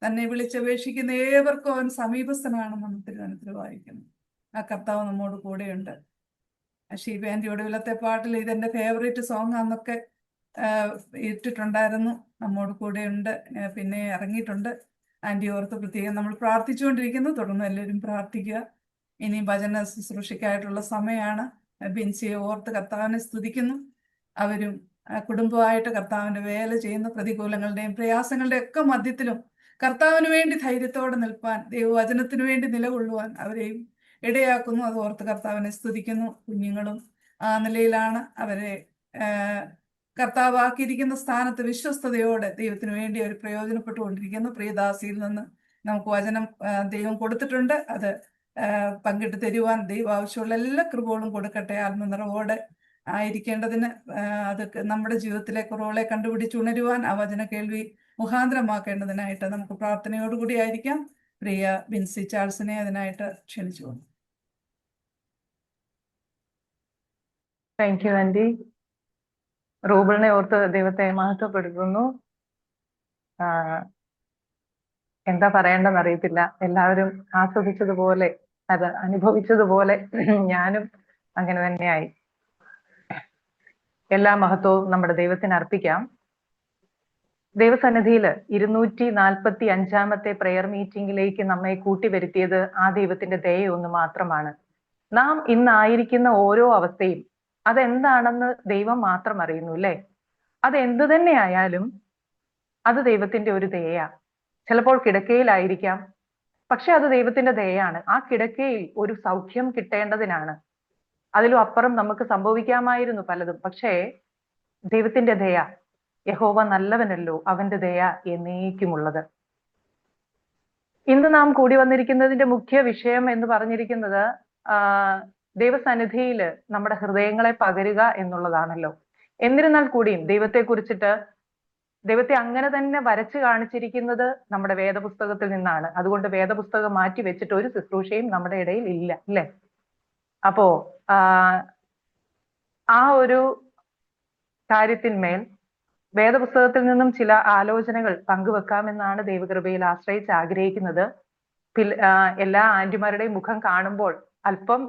A: തന്നെ വിളിച്ചപേക്ഷിക്കുന്ന ഏവർക്കും അവൻ സമീപസ്ഥനാണെന്ന് നമ്മൾ തിരുവനന്തപുരം വായിക്കുന്നു. ആ കർത്താവ് നമ്മോട് കൂടെയുണ്ട്. ഷീബ ആൻറ്റി ഒടുവിലത്തെ പാട്ടിൽ ഇതെന്റെ ഫേവറേറ്റ് സോങ് ആണെന്നൊക്കെ ഇട്ടിട്ടുണ്ടായിരുന്നു. നമ്മോട് കൂടെയുണ്ട്. പിന്നെ ഇറങ്ങിയിട്ടുണ്ട്. ആൻറ്റി ഓർത്ത് പ്രത്യേകം നമ്മൾ പ്രാർത്ഥിച്ചുകൊണ്ടിരിക്കുന്നു. തുടർന്ന് എല്ലാവരും പ്രാർത്ഥിക്കുക. ഇനി ഭജന ശുശ്രൂഷയ്ക്കായിട്ടുള്ള സമയമാണ്. ബിൻസിയെ ഓർത്ത് കർത്താവിനെ സ്തുതിക്കുന്നു. അവരും കുടുംബമായിട്ട് കർത്താവിന്റെ വേല ചെയ്യുന്ന പ്രതികൂലങ്ങളുടെയും പ്രയാസങ്ങളുടെയും ഒക്കെ മധ്യത്തിലും കർത്താവിന് വേണ്ടി ധൈര്യത്തോടെ നിൽപ്പാൻ, ദൈവവചനത്തിന് വേണ്ടി നിലകൊള്ളുവാൻ അവരെയും ഇടയാക്കുന്നു. അത് ഓർത്ത് കർത്താവിനെ സ്തുതിക്കുന്നു. കുഞ്ഞുങ്ങളും ആ നിലയിലാണ്. അവരെ കർത്താവാക്കിയിരിക്കുന്ന സ്ഥാനത്ത് വിശ്വസ്തയോടെ ദൈവത്തിന് വേണ്ടി അവർ പ്രയോജനപ്പെട്ടുകൊണ്ടിരിക്കുന്നു. പ്രിയദാസിയിൽ നിന്ന് നമുക്ക് വചനം ദൈവം കൊടുത്തിട്ടുണ്ട്. അത് പങ്കിട്ട് തരുവാൻ ദൈവം ആവശ്യമുള്ള എല്ലാ കൃപകളും കൊടുക്കട്ടെ. ആത്മനിറവോടെ ആയിരിക്കേണ്ടതിന് അത് നമ്മുടെ ജീവിതത്തിലെ കുറവുകളെ കണ്ടുപിടിച്ചുണരുവാൻ ആ വചന കേൾവി മുഖാന്തരമാക്കേണ്ടതിനായിട്ട് നമുക്ക് പ്രാർത്ഥനയോടുകൂടി ആയിരിക്കാം. പ്രിയ ബിൻസി ചാൾസിനെ അതിനായിട്ട് ക്ഷണിച്ചു കൊണ്ടു.
D: Thank you aunty. റൂബിളിനെ ഓർത്ത് ദൈവത്തെ മഹത്വപ്പെടുത്തുന്നു. എന്താ പറയേണ്ടെന്ന് അറിയത്തില്ല. എല്ലാവരും ആസ്വദിച്ചതുപോലെ, അത് അനുഭവിച്ചതുപോലെ ഞാനും അങ്ങനെ തന്നെയായി. എല്ലാ മഹത്വവും നമ്മുടെ ദൈവത്തിന് അർപ്പിക്കാം. ദൈവസന്നിധിയിൽ 245 പ്രെയർ മീറ്റിംഗിലേക്ക് നമ്മെ കൂട്ടിവരുത്തിയത് ആ ദൈവത്തിന്റെ ദയൊന്ന് മാത്രമാണ്. നാം ഇന്നായിരിക്കുന്ന ഓരോ അവസ്ഥയും അതെന്താണെന്ന് ദൈവം മാത്രം അറിയുന്നു, അല്ലേ? അത് എന്തു തന്നെ ആയാലും അത് ദൈവത്തിന്റെ ഒരു ദയയാ. ചിലപ്പോൾ കിടക്കയിലായിരിക്കാം, പക്ഷെ അത് ദൈവത്തിന്റെ ദയയാണ്. ആ കിടക്കയിൽ ഒരു സൗഖ്യം കിട്ടേണ്ടതിനാണ്. അതിലും അപ്പുറം നമുക്ക് സംഭവിക്കാമായിരുന്നു പലതും. പക്ഷേ ദൈവത്തിന്റെ ദയ, യഹോവ നല്ലവനല്ലോ, അവന്റെ ദയ എന്നേക്കുമുള്ളത്. ഇന്ന് നാം കൂടി വന്നിരിക്കുന്നതിന്റെ മുഖ്യ വിഷയം എന്ന് പറഞ്ഞിരിക്കുന്നത് ദൈവസന്നിധിയിൽ നമ്മുടെ ഹൃദയങ്ങളെ പകരുക എന്നുള്ളതാണല്ലോ. എന്നിരുന്നാൽ കൂടിയും ദൈവത്തെ അങ്ങനെ തന്നെ വരച്ചു കാണിച്ചിരിക്കുന്നത് നമ്മുടെ വേദപുസ്തകത്തിൽ നിന്നാണ്. അതുകൊണ്ട് വേദപുസ്തകം മാറ്റി വെച്ചിട്ട് ഒരു ശുശ്രൂഷയും നമ്മുടെ ഇടയിൽ ഇല്ല, അല്ലേ? അപ്പോ ആ ഒരു കാര്യത്തിന്മേൽ വേദപുസ്തകത്തിൽ നിന്നും ചില ആലോചനകൾ പങ്കുവെക്കാമെന്നാണ് ദൈവകൃപയിൽ ആശ്രയിച്ച് ആഗ്രഹിക്കുന്നത്. എല്ലാ ആന്റിമാരുടെയും മുഖം കാണുമ്പോൾ അല്പം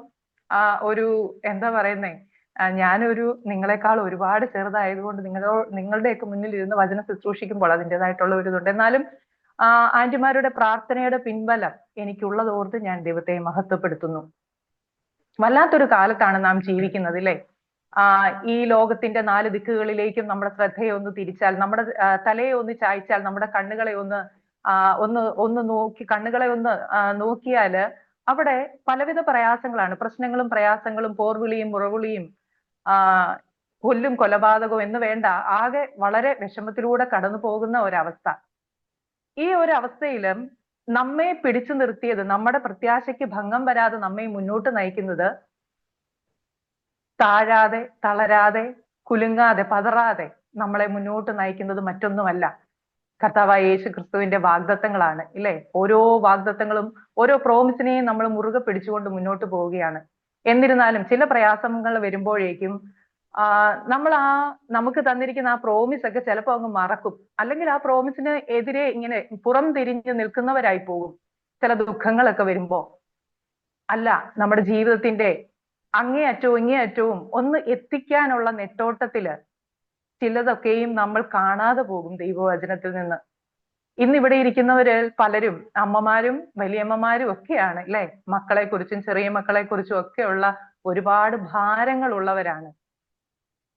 D: ഒരു എന്താ പറയുന്നേ, ഞാനൊരു നിങ്ങളെക്കാൾ ഒരുപാട് ചെറുതായതുകൊണ്ട് നിങ്ങളുടെയൊക്കെ മുന്നിൽ ഇരുന്ന് വചനം ശുശ്രൂഷിക്കുമ്പോൾ അതിൻ്റെതായിട്ടുള്ള ഒരു ഇതുണ്ട്. എന്നാലും ആന്റിമാരുടെ പ്രാർത്ഥനയുടെ പിൻബലം എനിക്കുള്ളതോർത്ത് ഞാൻ ദൈവത്തെ മഹത്വപ്പെടുത്തുന്നു. വല്ലാത്തൊരു കാലത്താണ് നാം ജീവിക്കുന്നത്, അല്ലേ? ഈ ലോകത്തിന്റെ 4 ദിക്കുകളിലേക്കും നമ്മുടെ ശ്രദ്ധയെ ഒന്ന് തിരിച്ചാൽ, നമ്മുടെ തലയെ ഒന്ന് ചായ്ച്ചാൽ, നമ്മുടെ കണ്ണുകളെ ഒന്ന് നോക്കി കണ്ണുകളെ ഒന്ന് നോക്കിയാല് അവിടെ പലവിധ പ്രയാസങ്ങളാണ്. പ്രശ്നങ്ങളും പ്രയാസങ്ങളും, പോർവിളിയും മുറവിളിയും, കൊല്ലും കൊലപാതകവും എന്ന് വേണ്ട, ആകെ വളരെ വിഷമത്തിലൂടെ കടന്നു പോകുന്ന ഒരവസ്ഥ. ഈ ഒരു അവസ്ഥയിലും നമ്മെ പിടിച്ചു നിർത്തിയത്, നമ്മുടെ പ്രത്യാശയ്ക്ക് ഭംഗം വരാതെ നമ്മെ മുന്നോട്ട് നയിക്കുന്നത്, താഴാതെ തളരാതെ കുലുങ്ങാതെ പതറാതെ നമ്മളെ മുന്നോട്ട് നയിക്കുന്നത് മറ്റൊന്നുമല്ല, കർത്താവായ യേശു ക്രിസ്തുവിന്റെ വാഗ്ദത്തങ്ങളാണ്, ഇല്ലേ? ഓരോ വാഗ്ദത്തങ്ങളും ഓരോ പ്രോമിസിനെയും നമ്മൾ മുറുകെ പിടിച്ചുകൊണ്ട് മുന്നോട്ട് പോവുകയാണ്. എന്നിരുന്നാലും ചില പ്രയാസങ്ങൾ വരുമ്പോഴേക്കും നമ്മൾ നമുക്ക് തന്നിരിക്കുന്ന ആ പ്രോമിസ് ഒക്കെ ചിലപ്പോൾ അങ്ങ് മറക്കും, അല്ലെങ്കിൽ ആ പ്രോമിസിന് എതിരെ ഇങ്ങനെ പുറം തിരിഞ്ഞ് നിൽക്കുന്നവരായി പോകും ചില ദുഃഖങ്ങളൊക്കെ വരുമ്പോ. അല്ല, നമ്മുടെ ജീവിതത്തിന്റെ അങ്ങേയറ്റവും ഇങ്ങേയറ്റവും ഒന്ന് എത്തിക്കാനുള്ള നെട്ടോട്ടത്തില് ചിലതൊക്കെയും നമ്മൾ കാണാതെ പോകും ദൈവവചനത്തിൽ നിന്ന്. ഇന്നിവിടെ ഇരിക്കുന്നവര് പലരും അമ്മമാരും വലിയമ്മമാരും ഒക്കെയാണ്, അല്ലെ? മക്കളെ കുറിച്ചും ചെറിയ മക്കളെ കുറിച്ചും ഒക്കെയുള്ള ഒരുപാട് ഭാരങ്ങൾ ഉള്ളവരാണ്.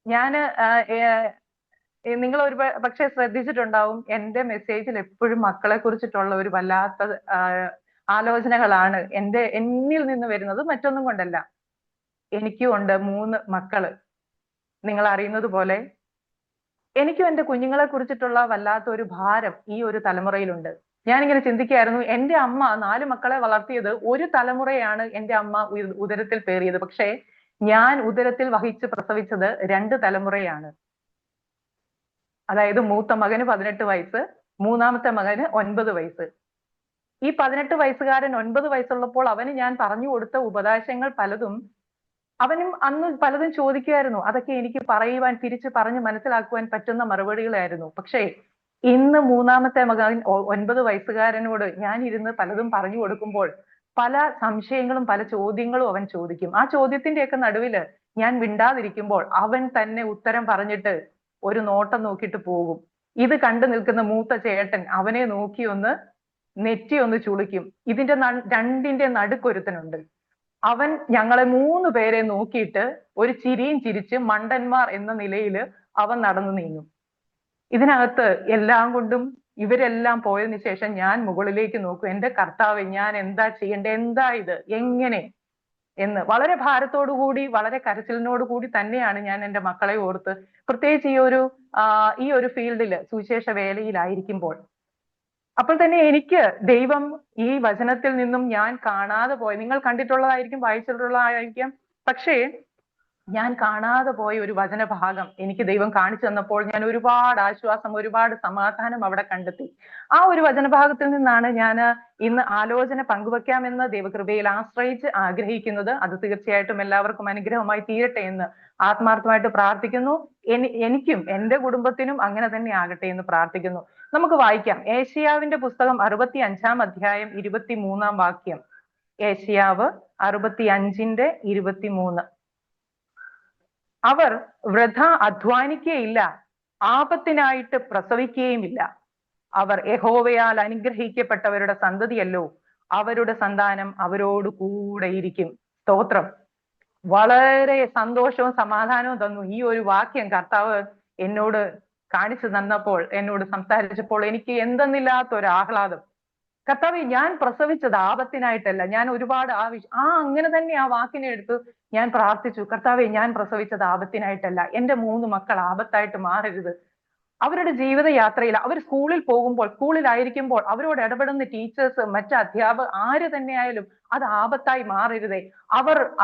D: ഞാന് നിങ്ങൾ ഒരു പക്ഷെ ശ്രദ്ധിച്ചിട്ടുണ്ടാവും, എന്റെ മെസ്സേജിൽ എപ്പോഴും മക്കളെ കുറിച്ചിട്ടുള്ള ഒരു വല്ലാത്ത ആലോചനകളാണ് എന്നിൽ നിന്ന് വരുന്നത്. മറ്റൊന്നും കൊണ്ടല്ല. എനിക്കും ഉണ്ട് 3 മക്കള്. നിങ്ങൾ അറിയുന്നത് പോലെ എനിക്കും എന്റെ കുഞ്ഞുങ്ങളെ കുറിച്ചിട്ടുള്ള വല്ലാത്ത ഒരു ഭാരം ഈ ഒരു തലമുറയിലുണ്ട്. ഞാനിങ്ങനെ ചിന്തിക്കുകയായിരുന്നു, എന്റെ അമ്മ 4 മക്കളെ വളർത്തിയത് ഒരു തലമുറയാണ് എന്റെ അമ്മ ഉദരത്തിൽ പേറിയത്. പക്ഷേ ഞാൻ ഉദരത്തിൽ വഹിച്ച് പ്രസവിച്ചത് 2 തലമുറയാണ്. അതായത് മൂത്ത മകന് 18 വയസ്സ്, മൂന്നാമത്തെ മകന് 9 വയസ്സ്. ഈ 18 വയസ്സുകാരൻ 9 വയസ്സുള്ളപ്പോൾ അവന് ഞാൻ പറഞ്ഞു കൊടുത്ത ഉപദേശങ്ങൾ പലതും അവനും അന്ന് പലതും ചോദിക്കുമായിരുന്നു. അതൊക്കെ എനിക്ക് പറയുവാൻ, തിരിച്ച് പറഞ്ഞ് മനസ്സിലാക്കുവാൻ പറ്റുന്ന മറുപടികളായിരുന്നു. പക്ഷേ ഇന്ന് മൂന്നാമത്തെ മകൻ 9 വയസ്സുകാരനോട് ഞാൻ ഇരുന്ന് പലതും പറഞ്ഞു കൊടുക്കുമ്പോൾ പല സംശയങ്ങളും പല ചോദ്യങ്ങളും അവൻ ചോദിക്കും. ആ ചോദ്യത്തിന്റെയൊക്കെ നടുവില് ഞാൻ മിണ്ടാതിരിക്കുമ്പോൾ അവൻ തന്നെ ഉത്തരം പറഞ്ഞിട്ട് ഒരു നോട്ടം നോക്കിയിട്ട് പോകും. ഇത് കണ്ടു നിൽക്കുന്ന മൂത്ത ചേട്ടൻ അവനെ നോക്കി നെറ്റി ഒന്ന് ചുളിക്കും. ഇതിന്റെ രണ്ടിന്റെ നടുക്കൊരുത്തനുണ്ട്. അവൻ ഞങ്ങളെ 3 പേരെ നോക്കിയിട്ട് ഒരു ചിരിയും ചിരിച്ച് മണ്ടന്മാർ എന്ന നിലയിൽ അവൻ നടന്നു നീങ്ങും. ഇതിനകത്ത് എല്ലാം കൊണ്ടും ഇവരെല്ലാം പോയതിനു ശേഷം ഞാൻ മുകളിലേക്ക് നോക്കും. എന്റെ കർത്താവേ, ഞാൻ എന്താ ചെയ്യണ്ടേ, എന്താ ഇത്, എങ്ങനെ എന്ന് വളരെ ഭാരത്തോടുകൂടി, വളരെ കരച്ചിലിനോട് കൂടി തന്നെയാണ് ഞാൻ എന്റെ മക്കളെ ഓർത്ത്, പ്രത്യേകിച്ച് ഈ ഒരു ഫീൽഡില് സുവിശേഷ വേലയിലായിരിക്കുമ്പോൾ. അപ്പോൾ തന്നെ എനിക്ക് ദൈവം ഈ വചനത്തിൽ നിന്നും ഞാൻ കാണാതെ പോയ, നിങ്ങൾ കണ്ടിട്ടുള്ളതായിരിക്കും, വായിച്ചിട്ടുള്ളതായിരിക്കാം, പക്ഷേ ഞാൻ കാണാതെ പോയ ഒരു വചനഭാഗം എനിക്ക് ദൈവം കാണിച്ചു തന്നപ്പോൾ ഞാൻ ഒരുപാട് ആശ്വാസം, ഒരുപാട് സമാധാനം അവിടെ കണ്ടെത്തി. ആ ഒരു വചനഭാഗത്തിൽ നിന്നാണ് ഞാൻ ഇന്ന് ആലോചന പങ്കുവെക്കാമെന്ന് ദൈവകൃപയിൽ ആശ്രയിച്ച് ആഗ്രഹിക്കുന്നത്. അത് തീർച്ചയായിട്ടും എല്ലാവർക്കും അനുഗ്രഹമായി തീരട്ടെ എന്ന് ആത്മാർത്ഥമായിട്ട് പ്രാർത്ഥിക്കുന്നു. എനിക്കും എന്റെ കുടുംബത്തിനും അങ്ങനെ തന്നെ ആകട്ടെ എന്ന് പ്രാർത്ഥിക്കുന്നു. നമുക്ക് വായിക്കാം. ഏശയ്യാവിന്റെ പുസ്തകം 65-ാം അധ്യായം 23-ാം വാക്യം. ഏശയ്യാവ് 65:23. അവർ വൃഥ അധ്വാനിക്കുകയില്ല, ആപത്തിനായിട്ട് പ്രസവിക്കുകയുമില്ല. അവർ യഹോവയാൽ അനുഗ്രഹിക്കപ്പെട്ടവരുടെ സന്തതിയല്ലോ, അവരുടെ സന്താനം അവരോട് കൂടെ ഇരിക്കും. സ്തോത്രം. വളരെ സന്തോഷവും സമാധാനവും തന്നു ഈ ഒരു വാക്യം കർത്താവ് എന്നോട് കാണിച്ചു തന്നപ്പോൾ, എന്നോട് സംസാരിച്ചപ്പോൾ എനിക്ക് എന്തെന്നില്ലാത്ത ഒരു ആഹ്ലാദം. കർത്താവേ, ഞാൻ പ്രസവിച്ചത് ആപത്തിനായിട്ടല്ല. ഞാൻ ഒരുപാട് അങ്ങനെ തന്നെ ആ വാക്കിനെ എടുത്ത് ഞാൻ പ്രാർത്ഥിച്ചു. കർത്താവേ, ഞാൻ പ്രസവിച്ചത് ആപത്തിനായിട്ടല്ല. എന്റെ 3 മക്കൾ ആപത്തായിട്ട് മാറരുത്. അവരുടെ ജീവിതയാത്രയിൽ അവർ സ്കൂളിൽ പോകുമ്പോൾ, സ്കൂളിലായിരിക്കുമ്പോൾ അവരോട് ഇടപെടുന്ന ടീച്ചേഴ്സ്, മറ്റ് അധ്യാപകർ, ആര് തന്നെയായാലും അത് ആപത്തായി മാറരുതേ.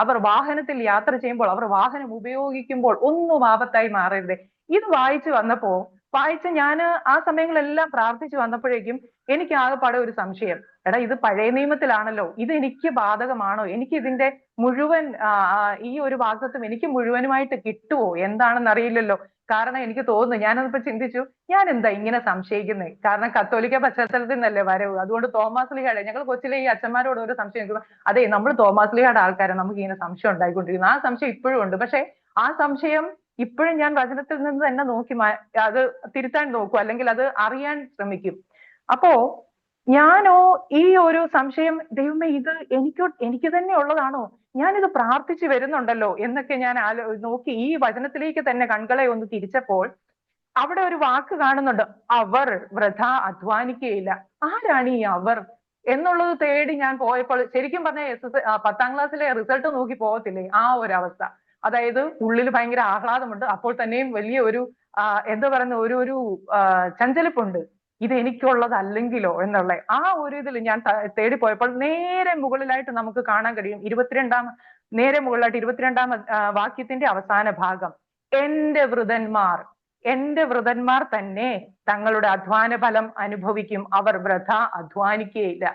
D: അവർ വാഹനത്തിൽ യാത്ര ചെയ്യുമ്പോൾ, അവർ വാഹനം ഉപയോഗിക്കുമ്പോൾ ഒന്നും ആപത്തായി മാറരുതേ. ഇത് വായിച്ച് ഞാൻ ആ സമയങ്ങളെല്ലാം പ്രാർത്ഥിച്ചു വന്നപ്പോഴേക്കും എനിക്ക് ആകെപ്പാടെ ഒരു സംശയം. എടാ, ഇത് പഴയ നിയമത്തിലാണല്ലോ, ഇത് എനിക്ക് ബാധകമാണോ? എനിക്ക് ഇതിന്റെ മുഴുവൻ ഈ ഒരു വാഗ്ദത്തം എനിക്ക് മുഴുവനുമായിട്ട് കിട്ടുമോ എന്താണെന്ന് അറിയില്ലല്ലോ. കാരണം എനിക്ക് തോന്നുന്നു, ഞാനതിപ്പോ ചിന്തിച്ചു, ഞാൻ എന്താ ഇങ്ങനെ സംശയിക്കുന്നത്? കാരണം കത്തോലിക്ക പശ്ചാത്തലത്തിൽ നിന്നല്ലേ വരവ്. അതുകൊണ്ട് തോമാസ് ലീഹയുടെ, ഞങ്ങൾ കൊച്ചിലെ ഈ അച്ഛന്മാരോട് ഒരു സംശയം, അതെ നമ്മൾ തോമാസ് ലീഹയുടെ ആൾക്കാരെ, നമുക്ക് ഇങ്ങനെ സംശയം ഉണ്ടായിക്കൊണ്ടിരിക്കുന്നു. ആ സംശയം ഇപ്പോഴും ഉണ്ട്. പക്ഷെ ആ സംശയം ഇപ്പോഴും ഞാൻ വചനത്തിൽ നിന്ന് തന്നെ നോക്കി അത് തിരുത്താൻ നോക്കും, അല്ലെങ്കിൽ അത് അറിയാൻ ശ്രമിക്കും. അപ്പോ ഞാനോ ഈ ഒരു സംശയം, ദൈവമേ, ഇത് എനിക്ക് തന്നെ ഉള്ളതാണോ? ഞാനിത് പ്രാർത്ഥിച്ചു വരുന്നുണ്ടല്ലോ എന്നൊക്കെ ഞാൻ നോക്കി ഈ വചനത്തിലേക്ക് തന്നെ കൺകളെ ഒന്ന് തിരിച്ചപ്പോൾ അവിടെ ഒരു വാക്ക് കാണുന്നുണ്ട്. അവർ വൃഥ അധ്വാനിക്കുകയില്ല. ആരാണ് ഈ അവർ എന്നുള്ളത് തേടി ഞാൻ പോയപ്പോൾ ശരിക്കും പറഞ്ഞ 10ാം ക്ലാസ്സിലെ റിസൾട്ട് നോക്കി പോകത്തില്ലേ, ആ ഒരു അവസ്ഥ. അതായത് ഉള്ളിൽ ഭയങ്കര ആഹ്ലാദമുണ്ട്, അപ്പോൾ തന്നെയും വലിയ ഒരു എന്താ പറയുന്ന ഒരു ചഞ്ചലിപ്പുണ്ട്. ഇത് എനിക്കുള്ളതല്ലെങ്കിലോ എന്നുള്ള ആ ഒരു ഇതിൽ ഞാൻ തേടിപ്പോയപ്പോൾ നേരെ മുകളിലായിട്ട് നമുക്ക് കാണാൻ കഴിയും. നേരെ മുകളിലായിട്ട് 22ാം വാക്യത്തിന്റെ അവസാന ഭാഗം. എന്റെ വൃതന്മാർ തന്നെ തങ്ങളുടെ അധ്വാന ഫലം അനുഭവിക്കും, അവർ വൃഥ അധ്വാനിക്കുകയില്ല.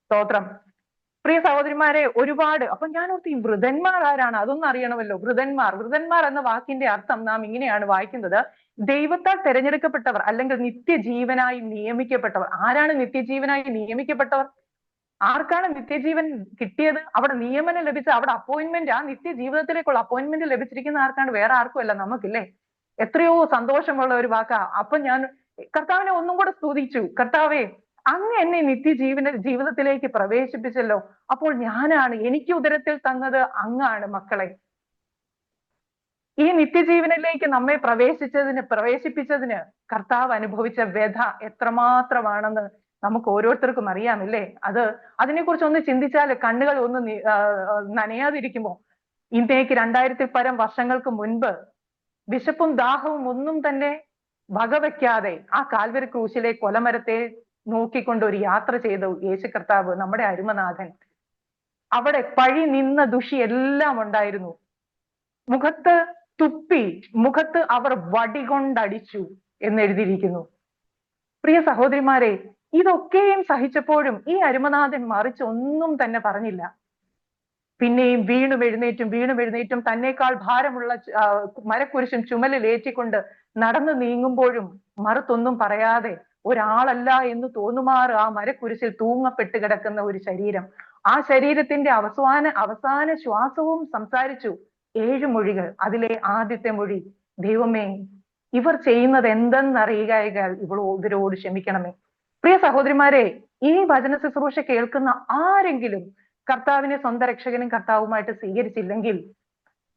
D: സ്തോത്രം. പ്രിയ സഹോദരിമാരെ, ഒരുപാട്. അപ്പൊ ഞാൻ ഓർത്ത്, ഈ വൃതന്മാർ ആരാണ്? അതൊന്നും അറിയണമല്ലോ. വൃതന്മാർ എന്ന വാക്കിന്റെ അർത്ഥം നാം ഇങ്ങനെയാണ് വായിക്കുന്നത്: ദൈവത്താൽ തെരഞ്ഞെടുക്കപ്പെട്ടവർ, അല്ലെങ്കിൽ നിത്യജീവനായി നിയമിക്കപ്പെട്ടവർ. ആരാണ് നിത്യജീവനായി നിയമിക്കപ്പെട്ടവർ? ആർക്കാണ് നിത്യജീവൻ കിട്ടിയത്? അവിടെ നിയമനം ലഭിച്ച, അവിടെ അപ്പോയിന്റ്മെന്റ്, ആ നിത്യജീവിതത്തിലേക്കുള്ള അപ്പോയിന്റ്മെന്റ് ലഭിച്ചിരിക്കുന്ന ആർക്കാണ്? വേറെ ആർക്കും അല്ല, നമുക്കില്ലേ? എത്രയോ സന്തോഷമുള്ള ഒരു വാക്കാ. അപ്പൊ ഞാൻ കർത്താവിനെ ഒന്നും കൂടെ സ്തുതിച്ചു. കർത്താവേ, അങ്ങ് എന്നെ ജീവിതത്തിലേക്ക് പ്രവേശിപ്പിച്ചല്ലോ. അപ്പോൾ എനിക്ക് ഉദരത്തിൽ തന്നത് അങ്ങാണ് മക്കളെ. ഈ നിത്യജീവനിലേക്ക് നമ്മെ പ്രവേശിപ്പിച്ചതിന് കർത്താവ് അനുഭവിച്ച വ്യഥ എത്രമാത്രമാണെന്ന് നമുക്ക് ഓരോരുത്തർക്കും അറിയാമില്ലേ? അതിനെക്കുറിച്ച് ഒന്ന് ചിന്തിച്ചാൽ കണ്ണുകൾ ഒന്ന് നനയാതിരിക്കുമോ? ഇന്നേക്ക് 2000 പരം വർഷങ്ങൾക്ക് മുൻപ് വിശപ്പും ദാഹവും ഒന്നും തന്നെ വകവെക്കാതെ ആ കാൽവരി ക്രൂശിലെ കൊലമരത്തെ നോക്കിക്കൊണ്ട് ഒരു യാത്ര ചെയ്ത യേശു കർത്താവ്, നമ്മുടെ അരുമനാഥൻ, അവിടെ പഴി നിന്ന ദുഷി എല്ലാം ഉണ്ടായിരുന്നു. മുഖത്ത് തുപ്പി, മുഖത്ത് അവർ വടികൊണ്ടടിച്ചു എന്നെഴുതിയിരിക്കുന്നു. പ്രിയ സഹോദരിമാരെ, ഇതൊക്കെയും സഹിച്ചപ്പോഴും ഈ അരുമനാഥൻ മറിച്ച് ഒന്നും തന്നെ പറഞ്ഞില്ല. പിന്നെയും വീണും എഴുന്നേറ്റും തന്നേക്കാൾ ഭാരമുള്ള മരക്കുരിശും ചുമലിൽ ഏറ്റിക്കൊണ്ട് നടന്നു നീങ്ങുമ്പോഴും മറുത്തൊന്നും പറയാതെ ഒരാളല്ല എന്ന് തോന്നുമാറ് ആ മരക്കുരിശിൽ തൂങ്ങപ്പെട്ട് കിടക്കുന്ന ഒരു ശരീരം. ആ ശരീരത്തിന്റെ അവസാന ശ്വാസവും സംസാരിച്ചു 7 മൊഴികൾ. അതിലെ ആദ്യത്തെ മൊഴി, ദൈവമേ, ഇവർ ചെയ്യുന്നത് എന്തെന്നറിയുകയാൽ ഇവരോട് ക്ഷമിക്കണമേ. പ്രിയ സഹോദരിമാരെ, ഈ വചന ശുശ്രൂഷ കേൾക്കുന്ന ആരെങ്കിലും കർത്താവിനെ സ്വന്തം രക്ഷകനും കർത്താവുമായിട്ട് സ്വീകരിച്ചില്ലെങ്കിൽ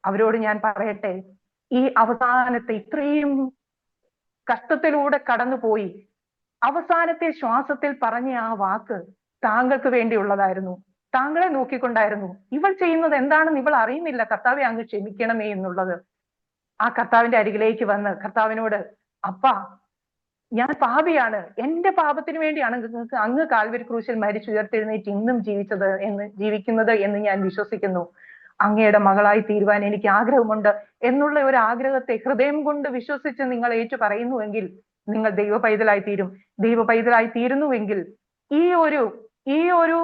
D: അവരോട് ഞാൻ പറയട്ടെ, ഈ അവസാനത്തെ ഇത്രയും കഷ്ടത്തിലൂടെ കടന്നുപോയി അവസാനത്തെ ശ്വാസത്തിൽ പറഞ്ഞ ആ വാക്ക് താങ്കൾക്ക് വേണ്ടിയുള്ളതായിരുന്നു, താങ്കളെ നോക്കിക്കൊണ്ടായിരുന്നു. ഇവൾ ചെയ്യുന്നത് എന്താണെന്ന് ഇവൾ അറിയുന്നില്ല, കർത്താവെ അങ്ങ് ക്ഷമിക്കണമേ എന്നുള്ളത്. ആ കർത്താവിന്റെ അരികിലേക്ക് വന്ന് കർത്താവിനോട്, അപ്പാ, ഞാൻ പാപിയാണ്, എന്റെ പാപത്തിന് വേണ്ടിയാണ് അങ്ങ് കാൽവരി ക്രൂശിൽ മരിച്ചുയർത്തെഴുന്നേറ്റ് ഇന്നും ജീവിക്കുന്നത് എന്ന് ഞാൻ വിശ്വസിക്കുന്നു. അങ്ങയുടെ മകളായി തീരുവാൻ എനിക്ക് ആഗ്രഹമുണ്ട് എന്നുള്ള ഒരു ആഗ്രഹത്തെ ഹൃദയം കൊണ്ട് വിശ്വസിച്ച് നിങ്ങൾ ഏറ്റു പറയുന്നുവെങ്കിൽ നിങ്ങൾ ദൈവ പൈതലായി തീരും. ദൈവ പൈതലായി തീരുന്നുവെങ്കിൽ ഈ ഒരു